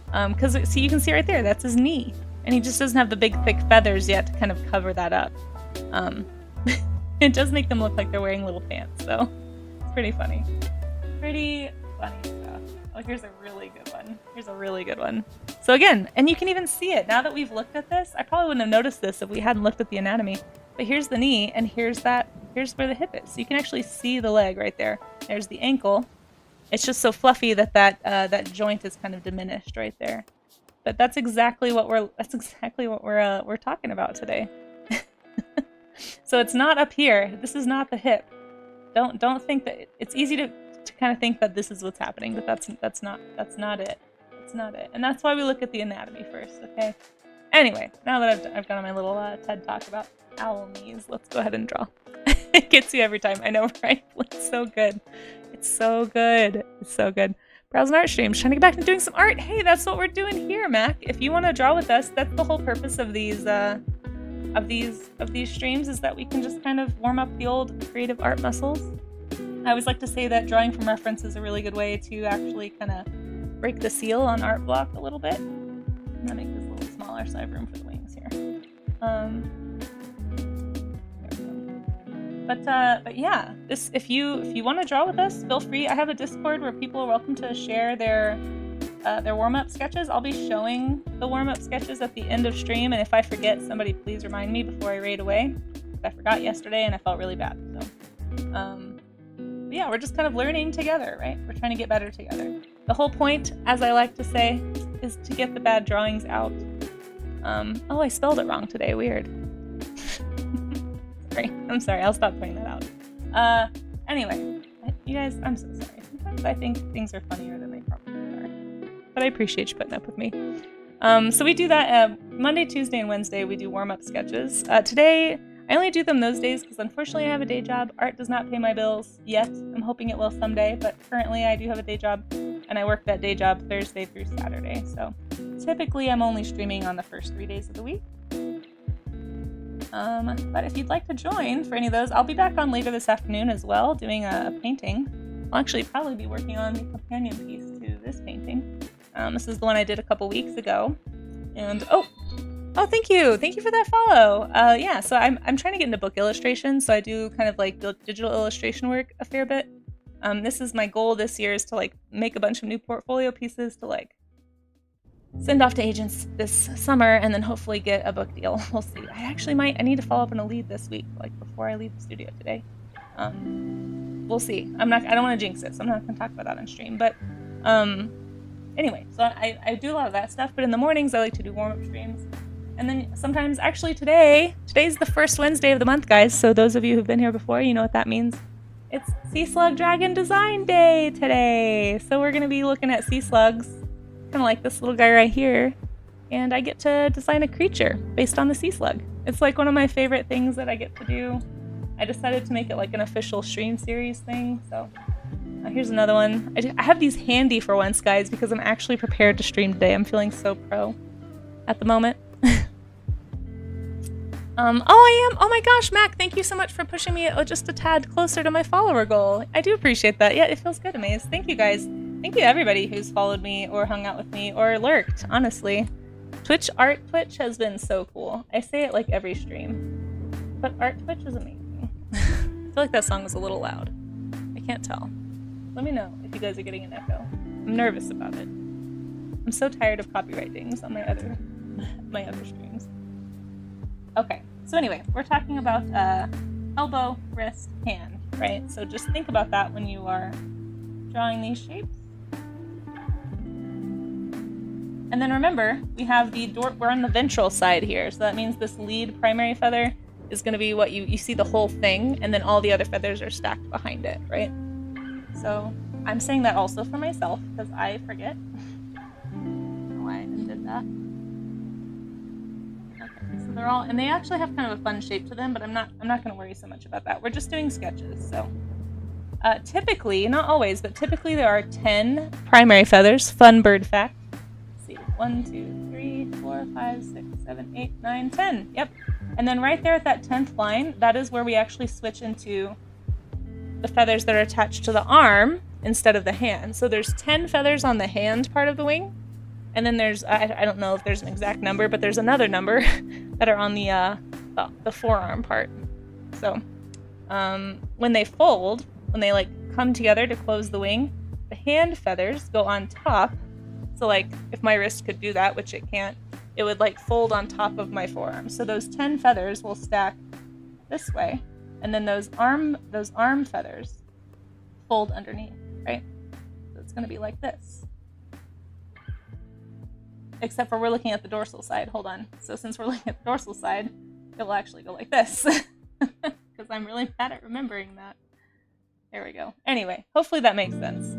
Because see, you can see right there, that's his knee. And he just doesn't have the big, thick feathers yet to kind of cover that up. It does make them look like they're wearing little pants, so it's pretty funny. Pretty funny stuff. Oh, here's a really good one. Here's a really good one. So again, and you can even see it. Now that we've looked at this, I probably wouldn't have noticed this if we hadn't looked at the anatomy. But here's the knee, and here's where the hip is. So you can actually see the leg right there. There's the ankle. It's just so fluffy that that joint is kind of diminished right there. But that's exactly what we're talking about today. So it's not up here. This is not the hip. Don't think that it's easy to kind of think that this is what's happening, but that's not it. That's not it. And that's why we look at the anatomy first, okay? Anyway, now that I've done my little TED talk about owl knees, let's go ahead and draw. It gets you every time. I know, right? It's so good. It's so good. It's so good. Browse an art stream. Trying to get back to doing some art. Hey, that's what we're doing here, Mac. If you want to draw with us, that's the whole purpose of these streams, is that we can just kind of warm up the old creative art muscles. I always like to say that drawing from reference is a really good way to actually kind of break the seal on art block a little bit. I'm gonna make this a little smaller so I have room for the wings here. But yeah, this if you want to draw with us, feel free. I have a Discord where people are welcome to share their warm-up sketches. I'll be showing the warm-up sketches at the end of stream, and if I forget, somebody please remind me before I raid away. I forgot yesterday and I felt really bad. So, yeah, we're just kind of learning together, right? We're trying to get better together. The whole point, as I like to say, is to get the bad drawings out. Oh, I spelled it wrong today. Weird. I'm sorry. I'll stop pointing that out. Anyway, you guys, I'm so sorry. Sometimes I think things are funnier than they probably are. But I appreciate you putting up with me. So we do that Monday, Tuesday, and Wednesday. We do warm-up sketches. Today, I only do them those days because unfortunately I have a day job. Art does not pay my bills yet. I'm hoping it will someday, but currently I do have a day job, and I work that day job Thursday through Saturday. So typically I'm only streaming on the first 3 days of the week. But if you'd like to join for any of those, I'll be back on later this afternoon as well, doing a painting. I'll actually probably be working on the companion piece to this painting. This is the one I did a couple weeks ago. And, oh, thank you for that follow. Yeah, so I'm trying to get into book illustration, so I do kind of like digital illustration work a fair bit. This is my goal this year, is to like make a bunch of new portfolio pieces to like send off to agents this summer, and then hopefully get a book deal. We'll see. I need to follow up on a lead this week, like before I leave the studio today. We'll see. I don't want to jinx it, so I'm not going to talk about that on stream. But anyway, so I do a lot of that stuff, but in the mornings I like to do warm-up streams. And then sometimes, actually today's the first Wednesday of the month, guys, so those of you who've been here before, you know what that means. It's Sea Slug Dragon Design Day today! So we're going to be looking at sea slugs, kind of like this little guy right here, and I get to design a creature based on the sea slug. It's like one of my favorite things that I get to do. I decided to make it like an official stream series thing, so here's another one. I have these handy for once, guys, because I'm actually prepared to stream today. I'm feeling so pro at the moment. I am. Oh my gosh, Mac, thank you so much for pushing me just a tad closer to my follower goal. I do appreciate that. Yeah, it feels good, Amaze. Thank you, guys. Thank you to everybody who's followed me or hung out with me or lurked, honestly. Twitch has been so cool. I say it like every stream, but Twitch is amazing. I feel like that song was a little loud. I can't tell. Let me know if you guys are getting an echo. I'm nervous about it. I'm so tired of copyright dings on my other streams. Okay, so anyway, we're talking about elbow, wrist, hand, right? So just think about that when you are drawing these shapes. And then remember, we have we're on the ventral side here, so that means this lead primary feather is going to be what you see the whole thing, and then all the other feathers are stacked behind it, right? So I'm saying that also for myself, because I forget. I don't know why I did that. Okay, so they're all, and they actually have kind of a fun shape to them, but I'm not going to worry so much about that. We're just doing sketches, so. Typically, not always, but typically there are 10 primary feathers. Fun bird fact. Let's see, 1, 2, 3, 4, 5, 6, 7, 8, 9, 10. Yep. And then right there at that 10th line, that is where we actually switch into the feathers that are attached to the arm instead of the hand. So there's 10 feathers on the hand part of the wing, And then there's, I don't know if there's an exact number, but there's another number that are on the forearm part. So when they fold, when they like come together to close the wing, the hand feathers go on top. So like if my wrist could do that, which it can't, it would like fold on top of my forearm. So those 10 feathers will stack this way, and then those arm feathers fold underneath, right? So it's gonna be like this. Except for we're looking at the dorsal side. Hold on. So since we're looking at the dorsal side, it will actually go like this. Because I'm really bad at remembering that. There we go. Anyway, hopefully that makes sense.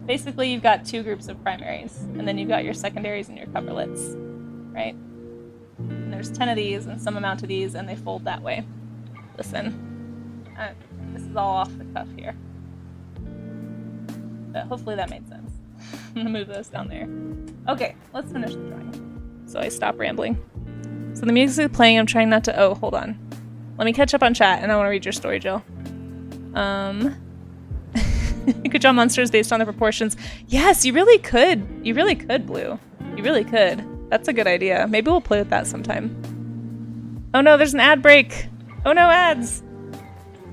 Basically, you've got two groups of primaries, and then you've got your secondaries and your coverlets, right? And there's 10 of these and some amount of these, and they fold that way. Listen, this is all off the cuff here. But hopefully that made sense. I'm gonna move those down there. Okay, let's finish the drawing. So I stop rambling. So the music is playing, I'm trying not to, oh, hold on. Let me catch up on chat, and I want to read your story, Jill. You could draw monsters based on the proportions. Yes, you really could. You really could, Blue. You really could. That's a good idea. Maybe we'll play with that sometime. Oh no, there's an ad break. Oh no, ads.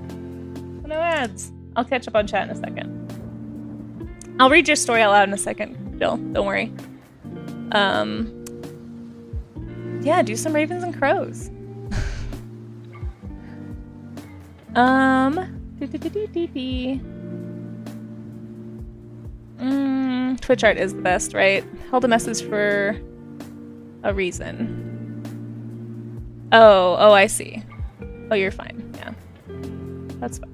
Oh no, ads. I'll catch up on chat in a second. I'll read your story out loud in a second, Jill. Don't worry. Yeah, do some ravens and crows. Twitch art is the best, right? Held a message for a reason. Oh, I see. Oh, you're fine. Yeah. That's fine.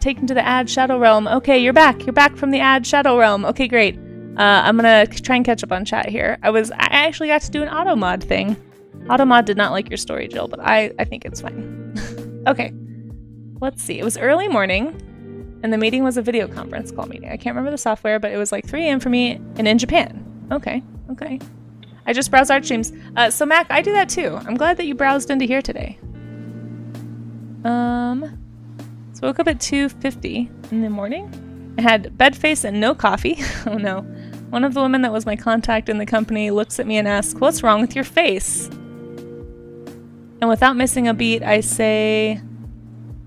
Taken to the ad Shadow Realm. Okay, you're back. You're back from the ad Shadow Realm. Okay, great. I'm gonna try and catch up on chat here. I actually got to do an auto mod thing. Auto mod did not like your story, Jill, but I think it's fine. Okay, let's see. It was early morning, and the meeting was a video conference call meeting. I can't remember the software, but it was like 3 a.m. for me, and in Japan. Okay. I just browse art streams. So Mac, I do that too. I'm glad that you browsed into here today. So I woke up at 2:50 in the morning. I had bed face and no coffee. Oh no. One of the women that was my contact in the company looks at me and asks, "What's wrong with your face?" And without missing a beat, I say,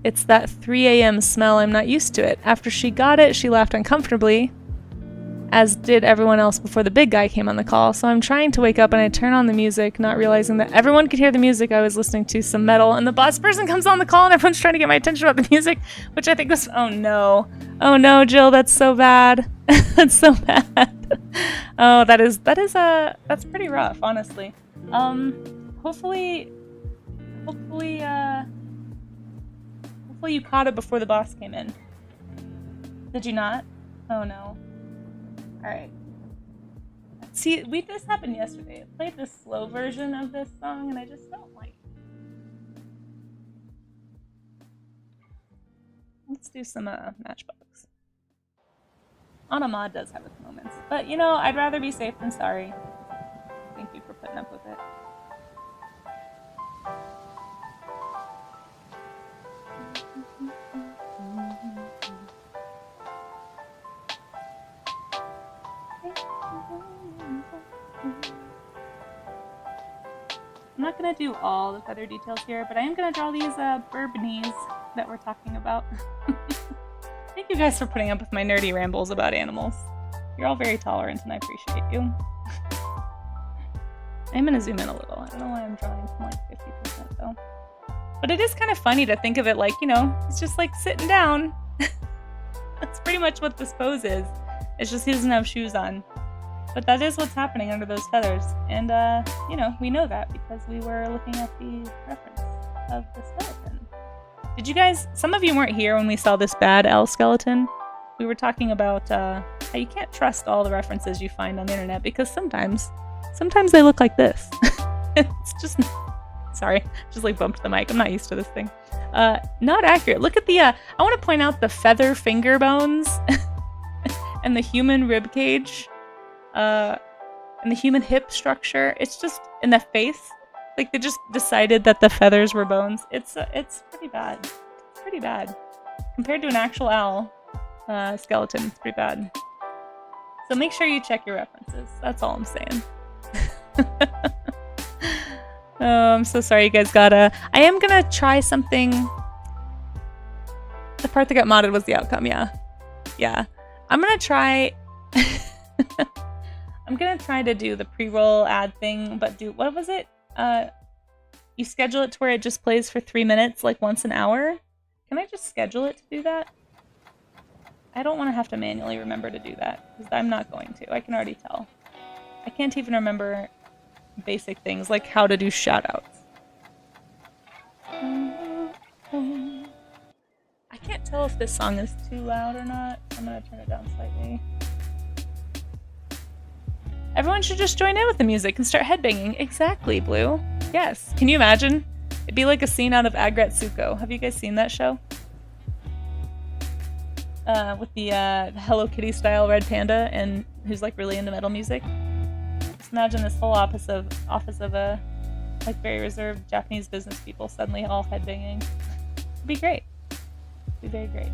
"It's that 3 a.m. smell. I'm not used to it." After she got it, she laughed uncomfortably, as did everyone else before the big guy came on the call. So I'm trying to wake up and I turn on the music, not realizing that everyone could hear the music I was listening to, some metal, and the boss person comes on the call and everyone's trying to get my attention about the music, which I think was, oh no, Jill, that's so bad. That's so bad. Oh, that's pretty rough, honestly. Hopefully you caught it before the boss came in. Did you not? Oh no. Alright. See, this happened yesterday. I played the slow version of this song and I just don't like it. Let's do some Matchbox. Automod does have its moments. But, you know, I'd rather be safe than sorry. Thank you for putting up with it. I'm not going to do all the feather details here, but I am going to draw these Bourbonese that we're talking about. Thank you guys for putting up with my nerdy rambles about animals. You're all very tolerant and I appreciate you. I'm going to zoom in a little. I don't know why I'm drawing from like 50% though. But it is kind of funny to think of it like, you know, it's just like sitting down. That's pretty much what this pose is. It's just he doesn't have shoes on. But that is what's happening under those feathers. And, you know, we know that because we were looking at the reference of the skeleton. Did you guys, some of you weren't here when we saw this bad L skeleton. We were talking about how you can't trust all the references you find on the internet because sometimes they look like this. It's just, sorry, just like bumped the mic. I'm not used to this thing. Not accurate. Look at the, I want to point out the feather finger bones and the human rib cage. And the human hip structure, it's just in the face. Like they just decided that the feathers were bones. It's pretty bad. It's pretty bad. Compared to an actual owl skeleton, it's pretty bad. So make sure you check your references. That's all I'm saying. Oh, I'm so sorry you guys gotta... I am gonna try something... The part that got modded was the outcome, yeah. Yeah. I'm gonna try... I'm gonna try to do the pre-roll ad thing, but do... What was it? You schedule it to where it just plays for 3 minutes, like once an hour? Can I just schedule it to do that? I don't want to have to manually remember to do that, because I'm not going to. I can already tell. I can't even remember basic things, like how to do shoutouts. I can't tell if this song is too loud or not. I'm gonna turn it down slightly. Everyone should just join in with the music and start headbanging. Exactly, Blue. Yes. Can you imagine? It'd be like a scene out of Agretsuko. Have you guys seen that show? With the Hello Kitty style red panda and who's like really into metal music. Just imagine this whole office of a like very reserved Japanese business people suddenly all headbanging. It'd be great. It'd be very great.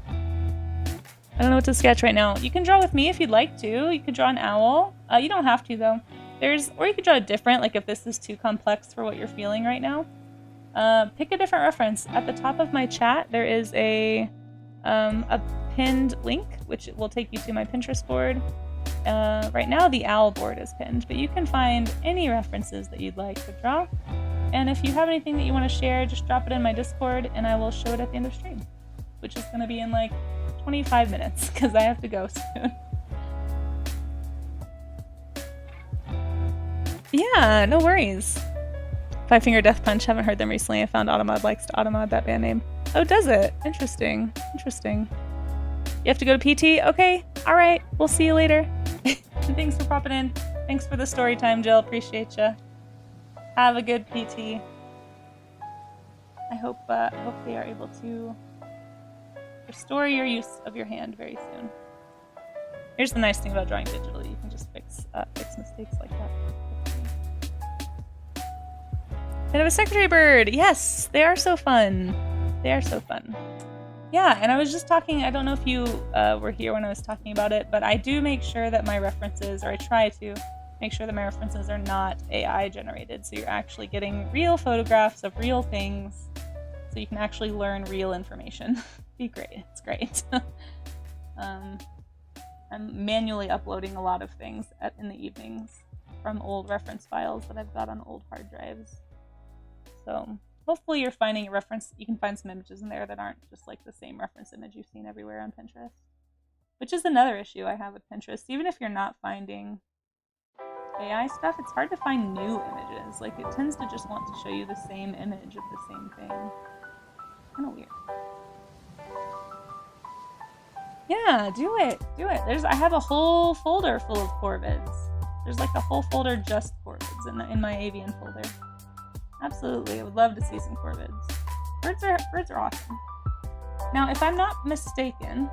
I don't know what to sketch right now. You can draw with me if you'd like to. You could draw an owl. You don't have to though. Or you could draw a different, like if this is too complex for what you're feeling right now. Pick a different reference. At the top of my chat, there is a pinned link, which will take you to my Pinterest board. Right now, the owl board is pinned, but you can find any references that you'd like to draw. And if you have anything that you want to share, just drop it in my Discord, and I will show it at the end of stream, which is going to be in like 25 minutes, because I have to go soon. Yeah, no worries. Five Finger Death Punch, haven't heard them recently. I found Automod likes to Automod, that band name. Oh, does it? Interesting. Interesting. You have to go to PT? Okay, alright. We'll see you later. Thanks for popping in. Thanks for the story time, Jill. Appreciate ya. Have a good PT. I hope they are able to restore your use of your hand very soon. Here's the nice thing about drawing digitally. You can just fix mistakes like that. And I have a secretary bird! Yes! They are so fun. They are so fun. Yeah, and I was just talking, I don't know if you were here when I was talking about it, but I do make sure that my references, or I try to make sure that my references are not AI generated, so you're actually getting real photographs of real things, so you can actually learn real information. Be great. It's great. I'm manually uploading a lot of things in the evenings from old reference files that I've got on old hard drives. So hopefully you're finding a reference. You can find some images in there that aren't just like the same reference image you've seen everywhere on Pinterest. Which is another issue I have with Pinterest. Even if you're not finding AI stuff, it's hard to find new images. Like it tends to just want to show you the same image of the same thing. Kind of weird. Yeah, do it. Do it. I have a whole folder full of corvids. There's like a whole folder just corvids in my avian folder. Absolutely, I would love to see some corvids. Birds are awesome. Now, if I'm not mistaken,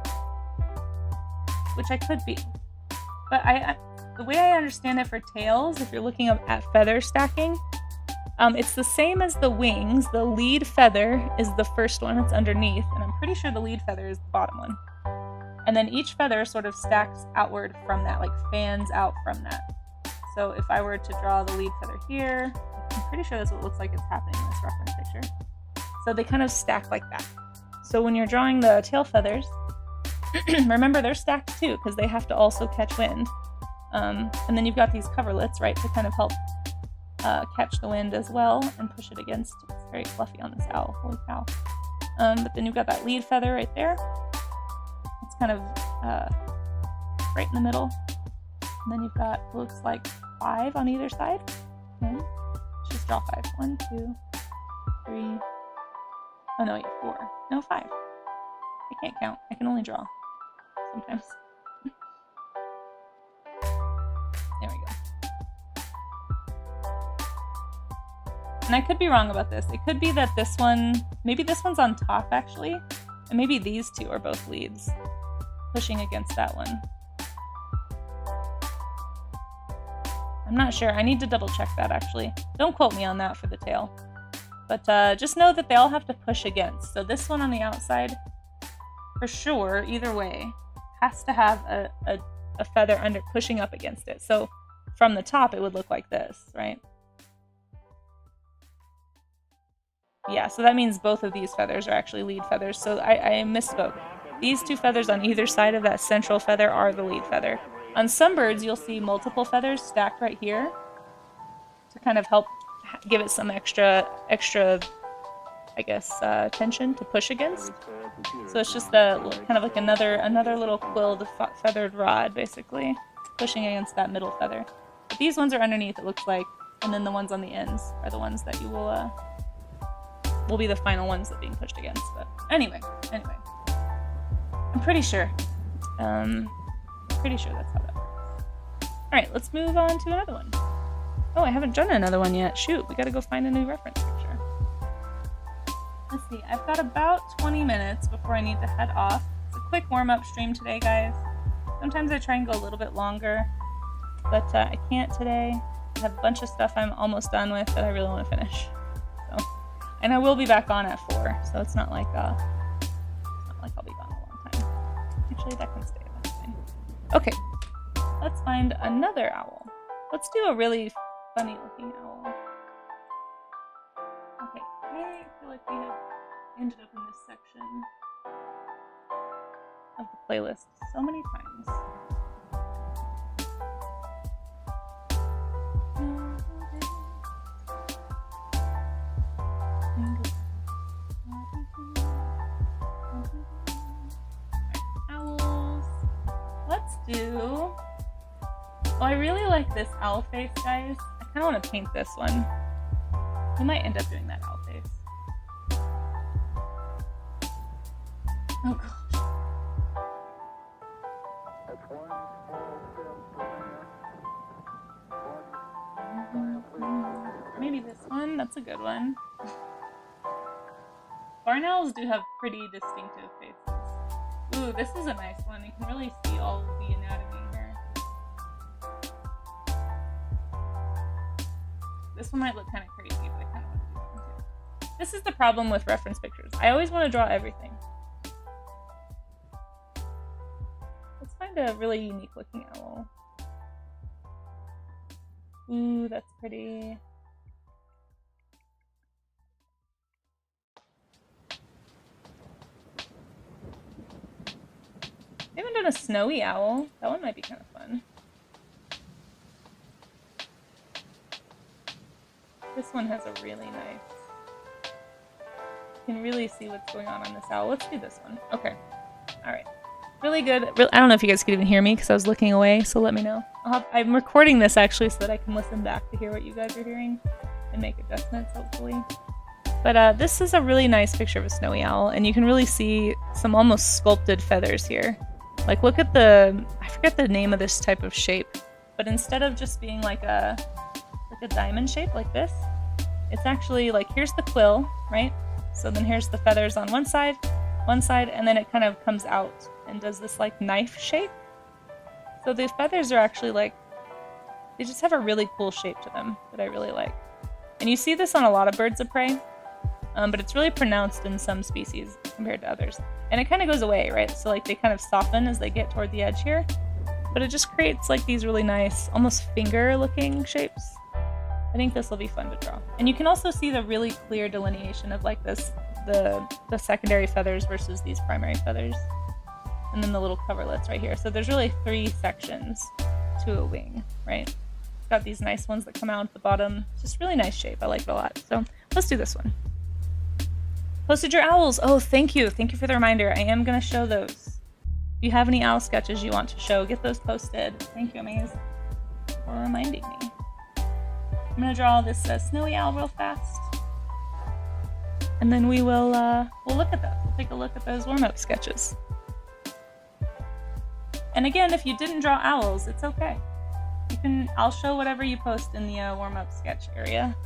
which I could be, but the way I understand it for tails, if you're looking at feather stacking, it's the same as the wings. The lead feather is the first one that's underneath, and I'm pretty sure the lead feather is the bottom one. And then each feather sort of stacks outward from that, like fans out from that. So if I were to draw the lead feather here, I'm pretty sure that's what it looks like is happening in this reference picture. So they kind of stack like that. So when you're drawing the tail feathers, remember they're stacked too, because they have to also catch wind. And then you've got these coverlets, right, to kind of help catch the wind as well and push it against. It's very fluffy on this owl, holy cow. But then you've got that lead feather right there. It's kind of right in the middle. And then you've got, looks like 5 on either side. Okay. Let's just draw 5. 1, 2, 3. Oh no, wait, 4. No, 5. I can't count. I can only draw sometimes. There we go. And I could be wrong about this. It could be that this one, maybe this one's on top actually, and maybe these two are both leads pushing against that one. I'm not sure. I need to double check that, actually. Don't quote me on that for the tail. But just know that they all have to push against. So this one on the outside, for sure, either way, has to have a feather under pushing up against it. So from the top, it would look like this, right? Yeah, so that means both of these feathers are actually lead feathers. So I misspoke. These two feathers on either side of that central feather are the lead feather. On some birds, you'll see multiple feathers stacked right here to kind of help give it some extra, I guess, tension to push against. So it's just kind of like another little quilled feathered rod, basically, pushing against that middle feather. But these ones are underneath, it looks like, and then the ones on the ends are the ones that you will be the final ones that are being pushed against. But anyway, I'm pretty sure. Pretty sure that's how that works. All right, let's move on to another one. Oh, I haven't done another one yet. Shoot, we gotta go find a new reference picture. Let's see, I've got about 20 minutes before I need to head off. It's a quick warm-up stream today, guys. Sometimes I try and go a little bit longer, but I can't today. I have a bunch of stuff I'm almost done with that I really want to finish. So, and I will be back on at 4, so it's not like I'll be gone a long time. Actually, that can stay. That's fine. Okay, let's find another owl. Let's do a really funny-looking owl. Okay, I feel like we have ended up in this section of the playlist so many times. Owls. Let's do... Oh, I really like this owl face, guys. I kind of want to paint this one. We might end up doing that owl face. Oh gosh. Maybe this one. That's a good one. Barn owls do have pretty distinctive faces. Ooh, this is a nice one. You can really see all of the anatomy here. This one might look kind of crazy, but I kind of want to do that one too. This is the problem with reference pictures. I always want to draw everything. Let's find a really unique looking owl. Ooh, that's pretty. I haven't done a snowy owl. That one might be kind of fun. This one has a really nice... You can really see what's going on this owl. Let's do this one. Okay. Alright. Really good. I don't know if you guys could even hear me because I was looking away, so let me know. I'm recording this actually so that I can listen back to hear what you guys are hearing and make adjustments, hopefully. But this is a really nice picture of a snowy owl, and you can really see some almost sculpted feathers here. Like, look at I forget the name of this type of shape, but instead of just being like a diamond shape like this, it's actually like, here's the quill, right? So then here's the feathers on one side, and then it kind of comes out and does this like knife shape. So the feathers are actually like, they just have a really cool shape to them that I really like. And you see this on a lot of birds of prey, but it's really pronounced in some species compared to others. And it kind of goes away, right? So like they kind of soften as they get toward the edge here, but it just creates like these really nice, almost finger-looking shapes. I think this will be fun to draw. And you can also see the really clear delineation of like this, the secondary feathers versus these primary feathers. And then the little coverlets right here. So there's really 3 sections to a wing, right? It's got these nice ones that come out at the bottom. Just really nice shape. I like it a lot. So let's do this one. Posted your owls. Oh, thank you. Thank you for the reminder. I am going to show those. If you have any owl sketches you want to show, get those posted. Thank you, Amaze, for reminding me. I'm going to draw this snowy owl real fast. And then we'll look at that. We'll take a look at those warm-up sketches. And again, if you didn't draw owls, it's okay. I'll show whatever you post in the warm-up sketch area.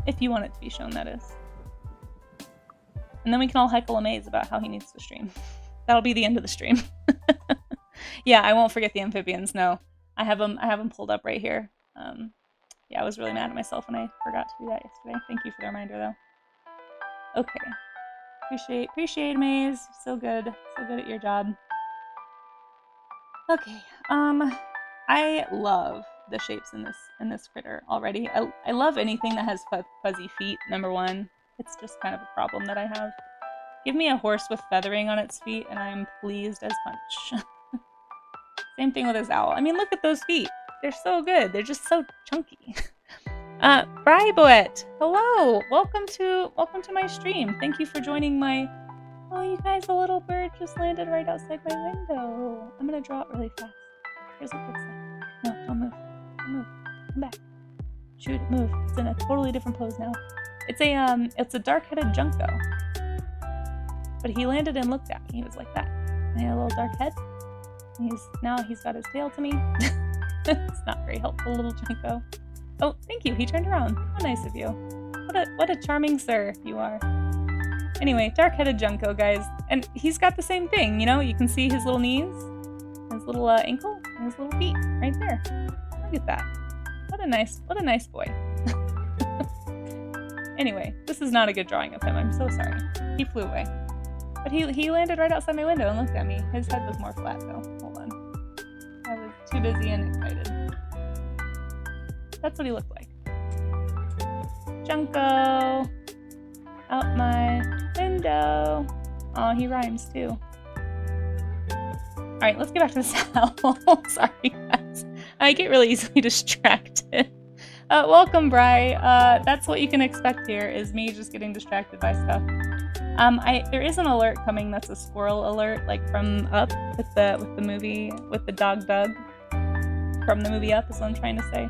If you want it to be shown, that is. And then we can all heckle Amaze about how he needs to stream. That'll be the end of the stream. Yeah, I won't forget the amphibians, no. I have them pulled up right here. Yeah, I was really mad at myself when I forgot to do that yesterday. Thank you for the reminder, though. Okay. Appreciate Maze. So good at your job. Okay. I love the shapes in this critter already. I love anything that has fuzzy feet. Number one, it's just kind of a problem that I have. Give me a horse with feathering on its feet, and I am pleased as punch. Same thing with his owl. I mean, look at those feet. They're so good. They're just so chunky. Bri Boet, hello. Welcome to my stream. Thank you for joining my. Oh, you guys, a little bird just landed right outside my window. I'm gonna draw it really fast. Here's what it looks like. No, don't move. Don't move. Come back. Shoot, move. It's in a totally different pose now. It's a dark-headed junco. But he landed and looked at me. He was like that. And he had a little dark head. And now he's got his tail to me. It's not very helpful, little junco. Oh, thank you. He turned around. How nice of you. What a charming sir you are. Anyway, dark-headed junco, guys. And he's got the same thing, you know? You can see his little knees, his little ankle, and his little feet right there. Look at that. What a nice boy. Anyway, this is not a good drawing of him. I'm so sorry. He flew away. But he landed right outside my window and looked at me. His head was more flat, though. Hold on. I was too busy and excited. That's what he looked like. Junko! Out my window! Oh, he rhymes, too. Alright, let's get back to the owl. Sorry, guys. I get really easily distracted. Welcome, Bri. That's what you can expect here, is me just getting distracted by stuff. There is an alert coming that's a squirrel alert, like from Up, with the movie, with the dog Doug. From the movie Up is what I'm trying to say.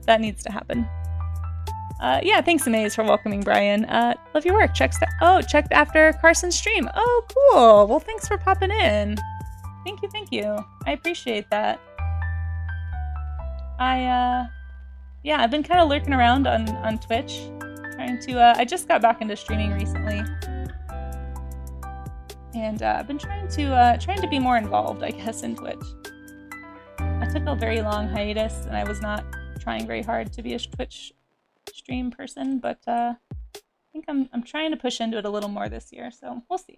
That needs to happen. Yeah, thanks, Amaze, for welcoming Brian. Love your work. Checked after Carson's stream. Oh, cool. Well, thanks for popping in. Thank you. I appreciate that. Yeah, I've been kind of lurking around on Twitch, trying to, I just got back into streaming recently. And I've been trying to be more involved, I guess, in Twitch. I took a very long hiatus, and I was not trying very hard to be a Twitch stream person, but I think I'm trying to push into it a little more this year, so we'll see.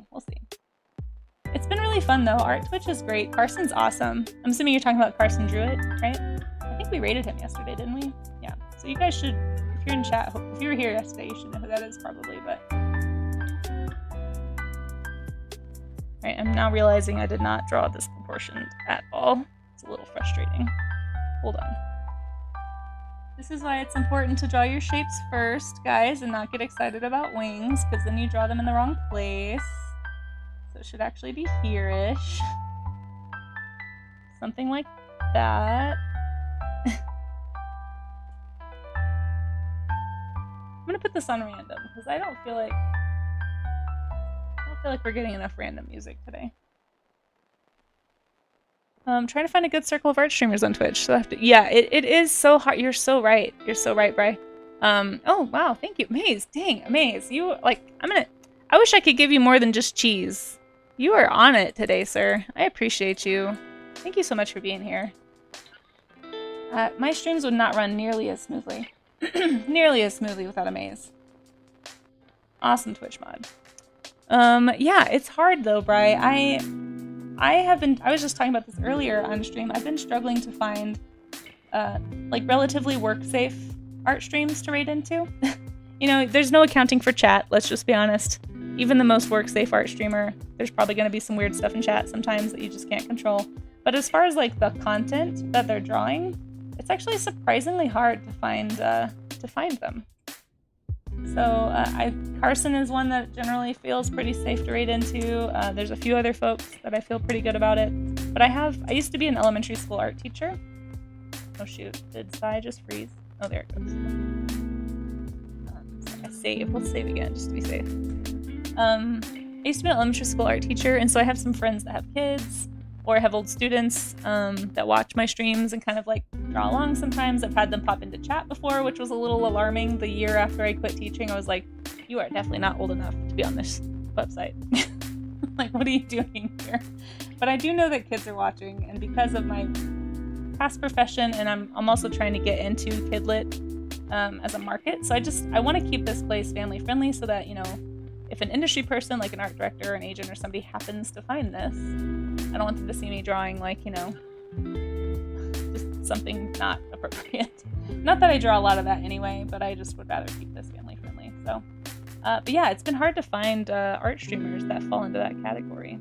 It's been really fun, though. Art Twitch is great. Carson's awesome. I'm assuming you're talking about Carson Druitt, right? I think we rated him yesterday, didn't we? Yeah. So you guys should, if you're in chat, if you were here yesterday, you should know who that is probably, but... Alright, I'm now realizing I did not draw this proportioned at all. It's a little frustrating. Hold on. This is why it's important to draw your shapes first, guys, and not get excited about wings, because then you draw them in the wrong place. So it should actually be here-ish. Something like that. I'm gonna put this on random, because I don't feel like we're getting enough random music today. I'm trying to find a good circle of art streamers on Twitch. So I have to, yeah, it is so hard. You're so right. You're so right, Bri. Oh, wow. Thank you. Maze. Dang, Maze. You, like, I wish I could give you more than just cheese. You are on it today, sir. I appreciate you. Thank you so much for being here. My streams would not run nearly as smoothly. Nearly as smoothly without a Maze. Awesome Twitch mod. Yeah, it's hard though, Bri. I was just talking about this earlier on stream. I've been struggling to find, like, relatively work-safe art streams to raid into. You know, there's no accounting for chat, let's just be honest. Even the most work-safe art streamer, there's probably going to be some weird stuff in chat sometimes that you just can't control. But as far as, like, the content that they're drawing, it's actually surprisingly hard to find them. So, Carson is one that generally feels pretty safe to raid into. There's a few other folks that I feel pretty good about it. But I used to be an elementary school art teacher. Oh shoot, did Sai just freeze? Oh, there it goes. I save. Let's save again, just to be safe. I used to be an elementary school art teacher, and so I have some friends that have kids, or I have old students that watch my streams and kind of like draw along sometimes. I've had them pop into chat before, which was a little alarming. The year after I quit teaching, I was like, you are definitely not old enough to be on this website. Like, what are you doing here? But I do know that kids are watching, and because of my past profession, and I'm also trying to get into kidlit as a market. So I want to keep this place family friendly so that, you know, if an industry person like an art director or an agent or somebody happens to find this, I don't want them to see me drawing like, you know, just something not appropriate. Not that I draw a lot of that anyway, but I just would rather keep this family friendly. So, but yeah, it's been hard to find art streamers that fall into that category.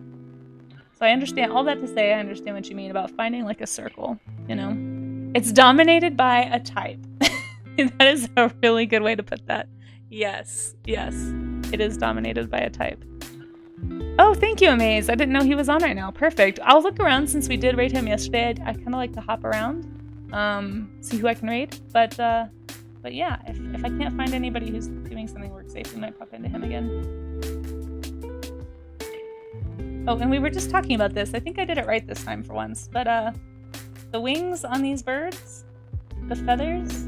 So I understand all that to say. I understand what you mean about finding like a circle, you know. It's dominated by a type. That is a really good way to put that. Yes, yes, it is dominated by a type. Oh, thank you, Amaze. I didn't know he was on right now. Perfect. I'll look around since we did raid him yesterday. I kind of like to hop around, see who I can raid. But yeah, if I can't find anybody who's doing something work safe, we might pop into him again. Oh, and we were just talking about this. I think I did it right this time for once. But the wings on these birds, the feathers,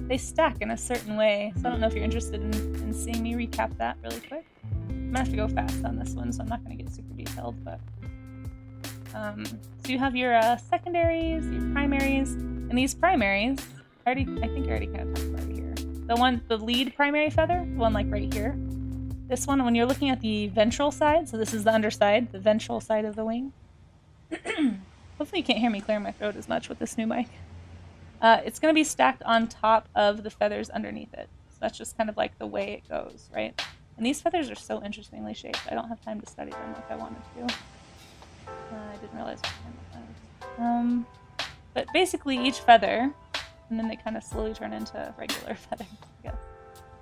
they stack in a certain way. So I don't know if you're interested in seeing me recap that really quick. I'm gonna have to go fast on this one, so I'm not gonna get super detailed, but so you have your secondaries, your primaries, and these primaries, I think I already kind of talked about it here. The lead primary feather, the one like right here. This one, when you're looking at the ventral side, so this is the underside, the ventral side of the wing. Hopefully you can't hear me clearing my throat as much with this new mic. It's gonna be stacked on top of the feathers underneath it. So that's just kind of like the way it goes, right? And these feathers are so interestingly shaped. I don't have time to study them like I wanted to. I didn't realize what time it was. But basically each feather, and then they kind of slowly turn into regular feathers, I guess.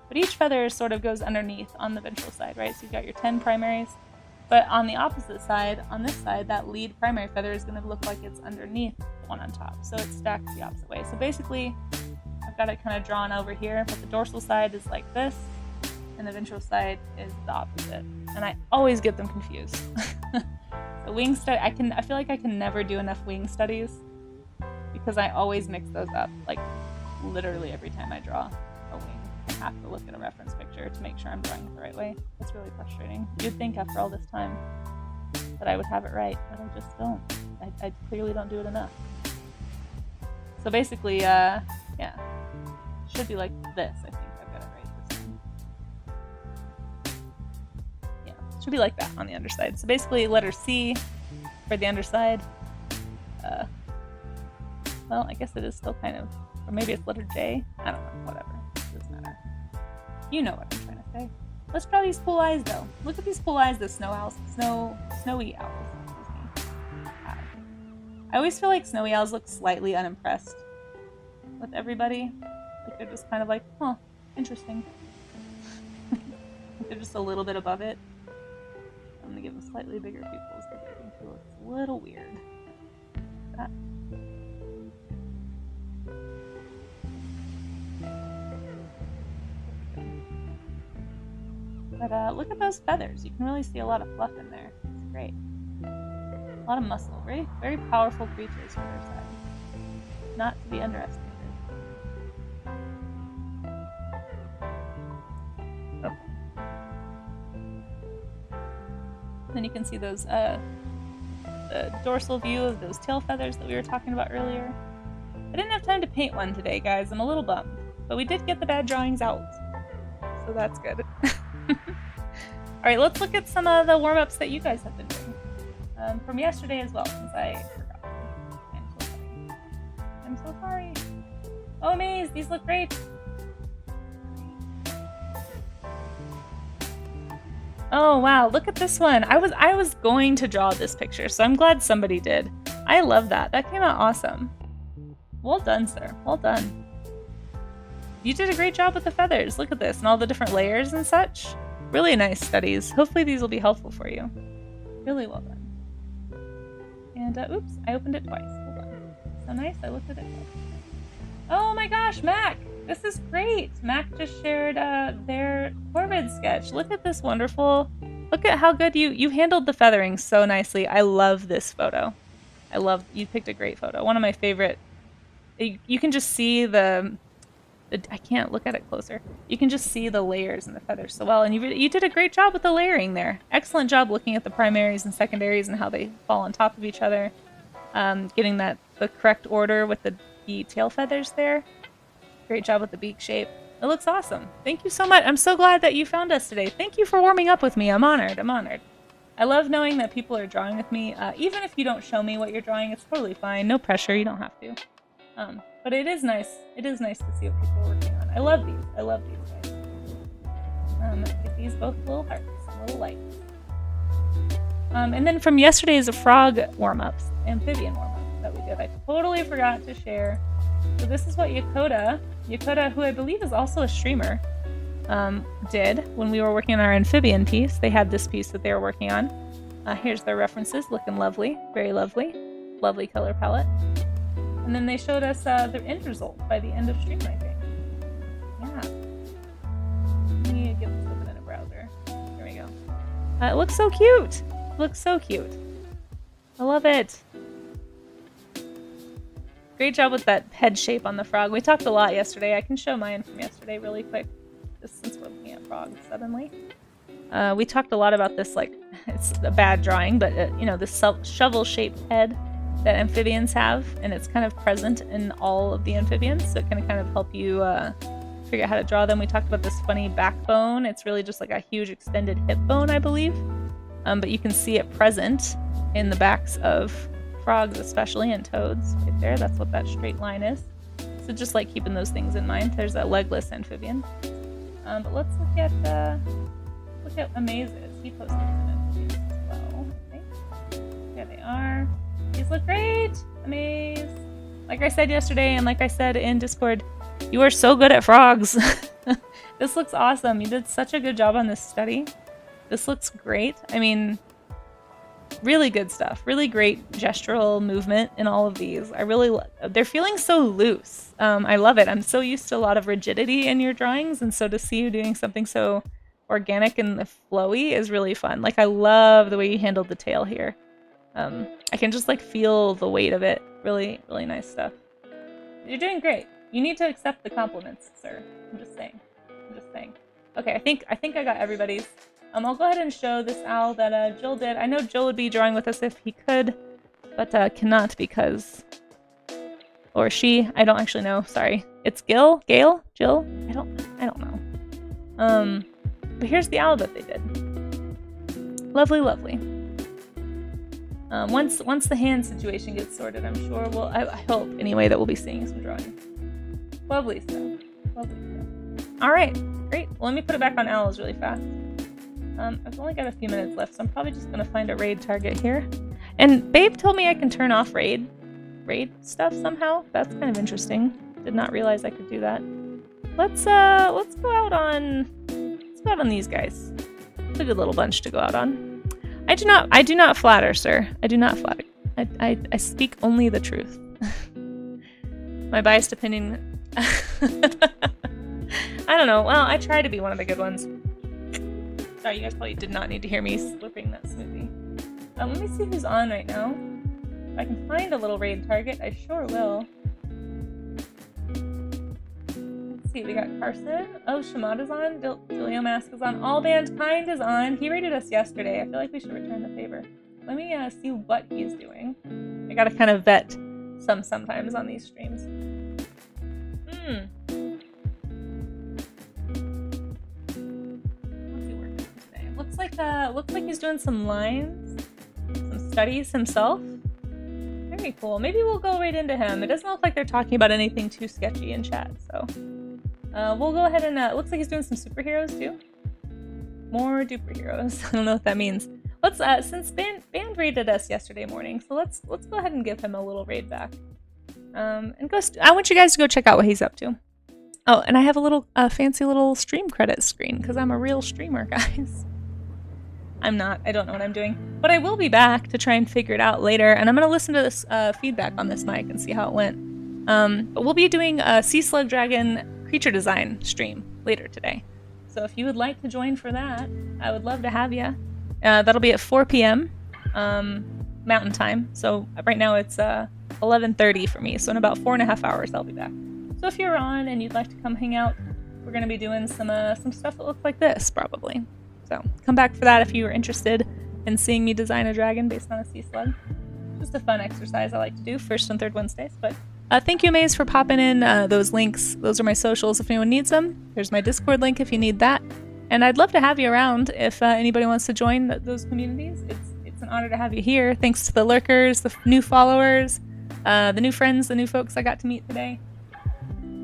But each feather sort of goes underneath on the ventral side, right? So you've got your 10 primaries. But on the opposite side, on this side, that lead primary feather is going to look like it's underneath the one on top. So it stacks the opposite way. So basically, I've got it kind of drawn over here, but the dorsal side is like this, and the ventral side is the opposite. And I always get them confused. The wing study, I feel like I can never do enough wing studies because I always mix those up. Like literally every time I draw a wing, I have to look at a reference picture to make sure I'm drawing it the right way. It's really frustrating. You'd think after all this time that I would have it right, but I just don't. I clearly don't do it enough. So basically, yeah, should be like this. I think I've got it right this time. Yeah, should be like that on the underside. So basically, letter C for the underside. Well, I guess it is still kind of, or maybe it's letter J. I don't know. Whatever. It doesn't matter. You know what I'm trying to say. Let's draw these cool eyes, though. Look at these cool eyes the snowy owls. Excuse me. have. I always feel like snowy owls look slightly unimpressed with everybody. Like they're just kind of like, huh, interesting. They're just a little bit above it. I'm gonna give them slightly bigger pupils because I think it looks a little weird. That. But look at those feathers. You can really see a lot of fluff in there. It's great. A lot of muscle. Very, very powerful creatures for their size. Not to be underestimated. Okay. Then you can see those, the dorsal view of those tail feathers that we were talking about earlier. I didn't have time to paint one today, guys. I'm a little bummed. But we did get the bad drawings out. So that's good. Alright, let's look at some of the warm-ups that you guys have been doing. From yesterday as well, since I forgot. I'm so sorry. Oh, Maze, these look great. Oh wow, look at this one. I was going to draw this picture, so I'm glad somebody did. I love that. That came out awesome. Well done, sir. Well done. You did a great job with the feathers. Look at this and all the different layers and such. Really nice studies. Hopefully these will be helpful for you. Really well done. And oops, I opened it twice. Hold on. So nice, I looked at it twice. Oh my gosh, Mac! This is great! Mac just shared their Corvid sketch. Look at this wonderful... Look at how good you handled the feathering so nicely. I love this photo. You picked a great photo. One of my favorite... You can just see the I can't look at it closer. You can just see the layers and the feathers so well, and you did a great job with the layering there. Excellent job looking at the primaries and secondaries and how they fall on top of each other. Getting that the correct order with the tail feathers there. Great job with the beak shape. It looks awesome. Thank you so much. I'm so glad that you found us today. Thank you for warming up with me. I'm honored. I'm honored. I love knowing that people are drawing with me. Even if you don't show me what you're drawing, it's totally fine. No pressure. You don't have to. But it is nice. It is nice to see what people are working on. I love these. I love these guys. Get these both little hearts, little lights. And then from yesterday's frog warm-ups, amphibian warm-ups that we did, I totally forgot to share. So this is what Yakota, who I believe is also a streamer, did when we were working on our amphibian piece. They had this piece that they were working on. Here's their references, looking lovely, very lovely. Lovely color palette. And then they showed us their end result by the end of stream, I think. Yeah. Let me get this open in a browser. There we go. It looks so cute. It looks so cute. I love it. Great job with that head shape on the frog. We talked a lot yesterday. I can show mine from yesterday really quick, just since we're looking at frogs suddenly. We talked a lot about this, like, it's a bad drawing, but, you know, this shovel-shaped head that amphibians have, and it's kind of present in all of the amphibians, so it can kind of help you figure out how to draw them. We talked about this funny backbone. It's really just like a huge extended hip bone, I believe. But you can see it present in the backs of frogs, especially, and toads right there. That's what that straight line is. So just like keeping those things in mind. There's a legless amphibian. But let's look at Amazes. He posted some amphibians as well, I think. There they are. These look great! Amaze! Like I said yesterday, and like I said in Discord, you are so good at frogs. This looks awesome. You did such a good job on this study. This looks great. I mean, really good stuff. Really great gestural movement in all of these. I really they're feeling so loose. I love it. I'm so used to a lot of rigidity in your drawings, and so to see you doing something so organic and flowy is really fun. Like, I love the way you handled the tail here. I can just like feel the weight of it. Really, really nice stuff. You're doing great. You need to accept the compliments, sir. I'm just saying. I'm just saying. Okay, I think I got everybody's. I'll go ahead and show this owl that Jill did. I know Jill would be drawing with us if he could, but cannot because, or she. I don't actually know. Sorry. It's Gil, Gail, Jill. I don't know. But here's the owl that they did. Lovely, lovely. Once the hand situation gets sorted, I'm sure I hope anyway that we'll be seeing some drawing. Lovely stuff. Lovely stuff. All right, great. Well, let me put it back on owls really fast. I've only got a few minutes left, so I'm probably just gonna find a raid target here. And Babe told me I can turn off raid stuff somehow. That's kind of interesting. Did not realize I could do that. Let's go out on these guys. It's a good little bunch to go out on. I do not flatter, sir. I do not flatter. I speak only the truth. My biased opinion. I don't know. Well, I try to be one of the good ones. Sorry, you guys probably did not need to hear me slurping that smoothie. Let me see who's on right now. If I can find a little raid target, I sure will. Let's see, we got Carson. Oh, Shimada's on. Dilio Mask is on. All Mankind is on. He rated us yesterday. I feel like we should return the favor. Let me see what he's doing. I gotta kind of vet sometimes on these streams. What's he working on today? Looks like he's doing some lines, some studies himself. Very cool. Maybe we'll go right into him. It doesn't look like they're talking about anything too sketchy in chat, so we'll go ahead and looks like he's doing some superheroes too. More duperheroes. I don't know what that means. Let's since Band raided us yesterday morning, so let's go ahead and give him a little raid back. And go. I want you guys to go check out what he's up to. Oh, and I have a little fancy little stream credit screen because I'm a real streamer, guys. I'm not. I don't know what I'm doing, but I will be back to try and figure it out later. And I'm gonna listen to this feedback on this mic and see how it went. But we'll be doing a Sea Slug Dragon creature design stream later today. So if you would like to join for that, I would love to have you. That'll be at 4 p.m. Mountain Time. So right now it's 11:30 for me. So in about 4.5 hours, I'll be back. So if you're on and you'd like to come hang out, we're going to be doing some stuff that looks like this, probably. So come back for that if you are interested in seeing me design a dragon based on a sea slug. just a fun exercise I like to do first and third Wednesdays. But thank you, Maze, for popping in those links. Those are my socials if anyone needs them. There's my Discord link if you need that. And I'd love to have you around if anybody wants to join those communities. It's an honor to have you here. Thanks to the lurkers, the new followers, the new friends, the new folks I got to meet today.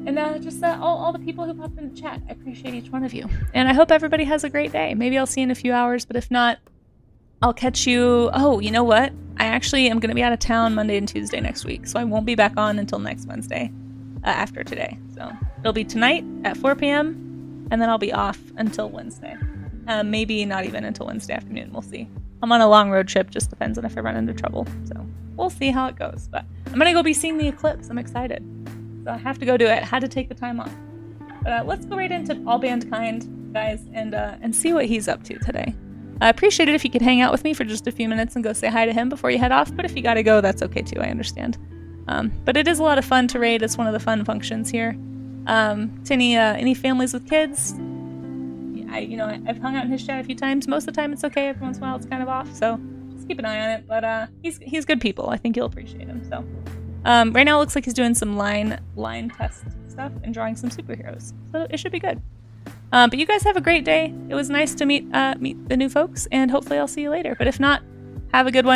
And just all the people who popped in the chat. I appreciate each one of you. And I hope everybody has a great day. Maybe I'll see you in a few hours, but if not, I'll catch you... Oh, you know what? I actually am going to be out of town Monday and Tuesday next week, so I won't be back on until next Wednesday after today. So it'll be tonight at 4 p.m., and then I'll be off until Wednesday. Maybe not even until Wednesday afternoon. We'll see. I'm on a long road trip. Just depends on if I run into trouble. So we'll see how it goes. But I'm going to go be seeing the eclipse. I'm excited. So I have to go do it. Had to take the time off. But let's go right into Allbandkind, guys, and see what he's up to today. I appreciate it if you could hang out with me for just a few minutes and go say hi to him before you head off. But if you gotta go, that's okay too. I understand. But it is a lot of fun to raid. It's one of the fun functions here. To any families with kids, I've hung out in his chat a few times. Most of the time it's okay. Every once in a while it's kind of off. So just keep an eye on it. But he's good people. I think you'll appreciate him. So. Right now it looks like he's doing some line test stuff and drawing some superheroes, so it should be good. But you guys have a great day. It was nice to meet the new folks, and hopefully I'll see you later. But if not, have a good one.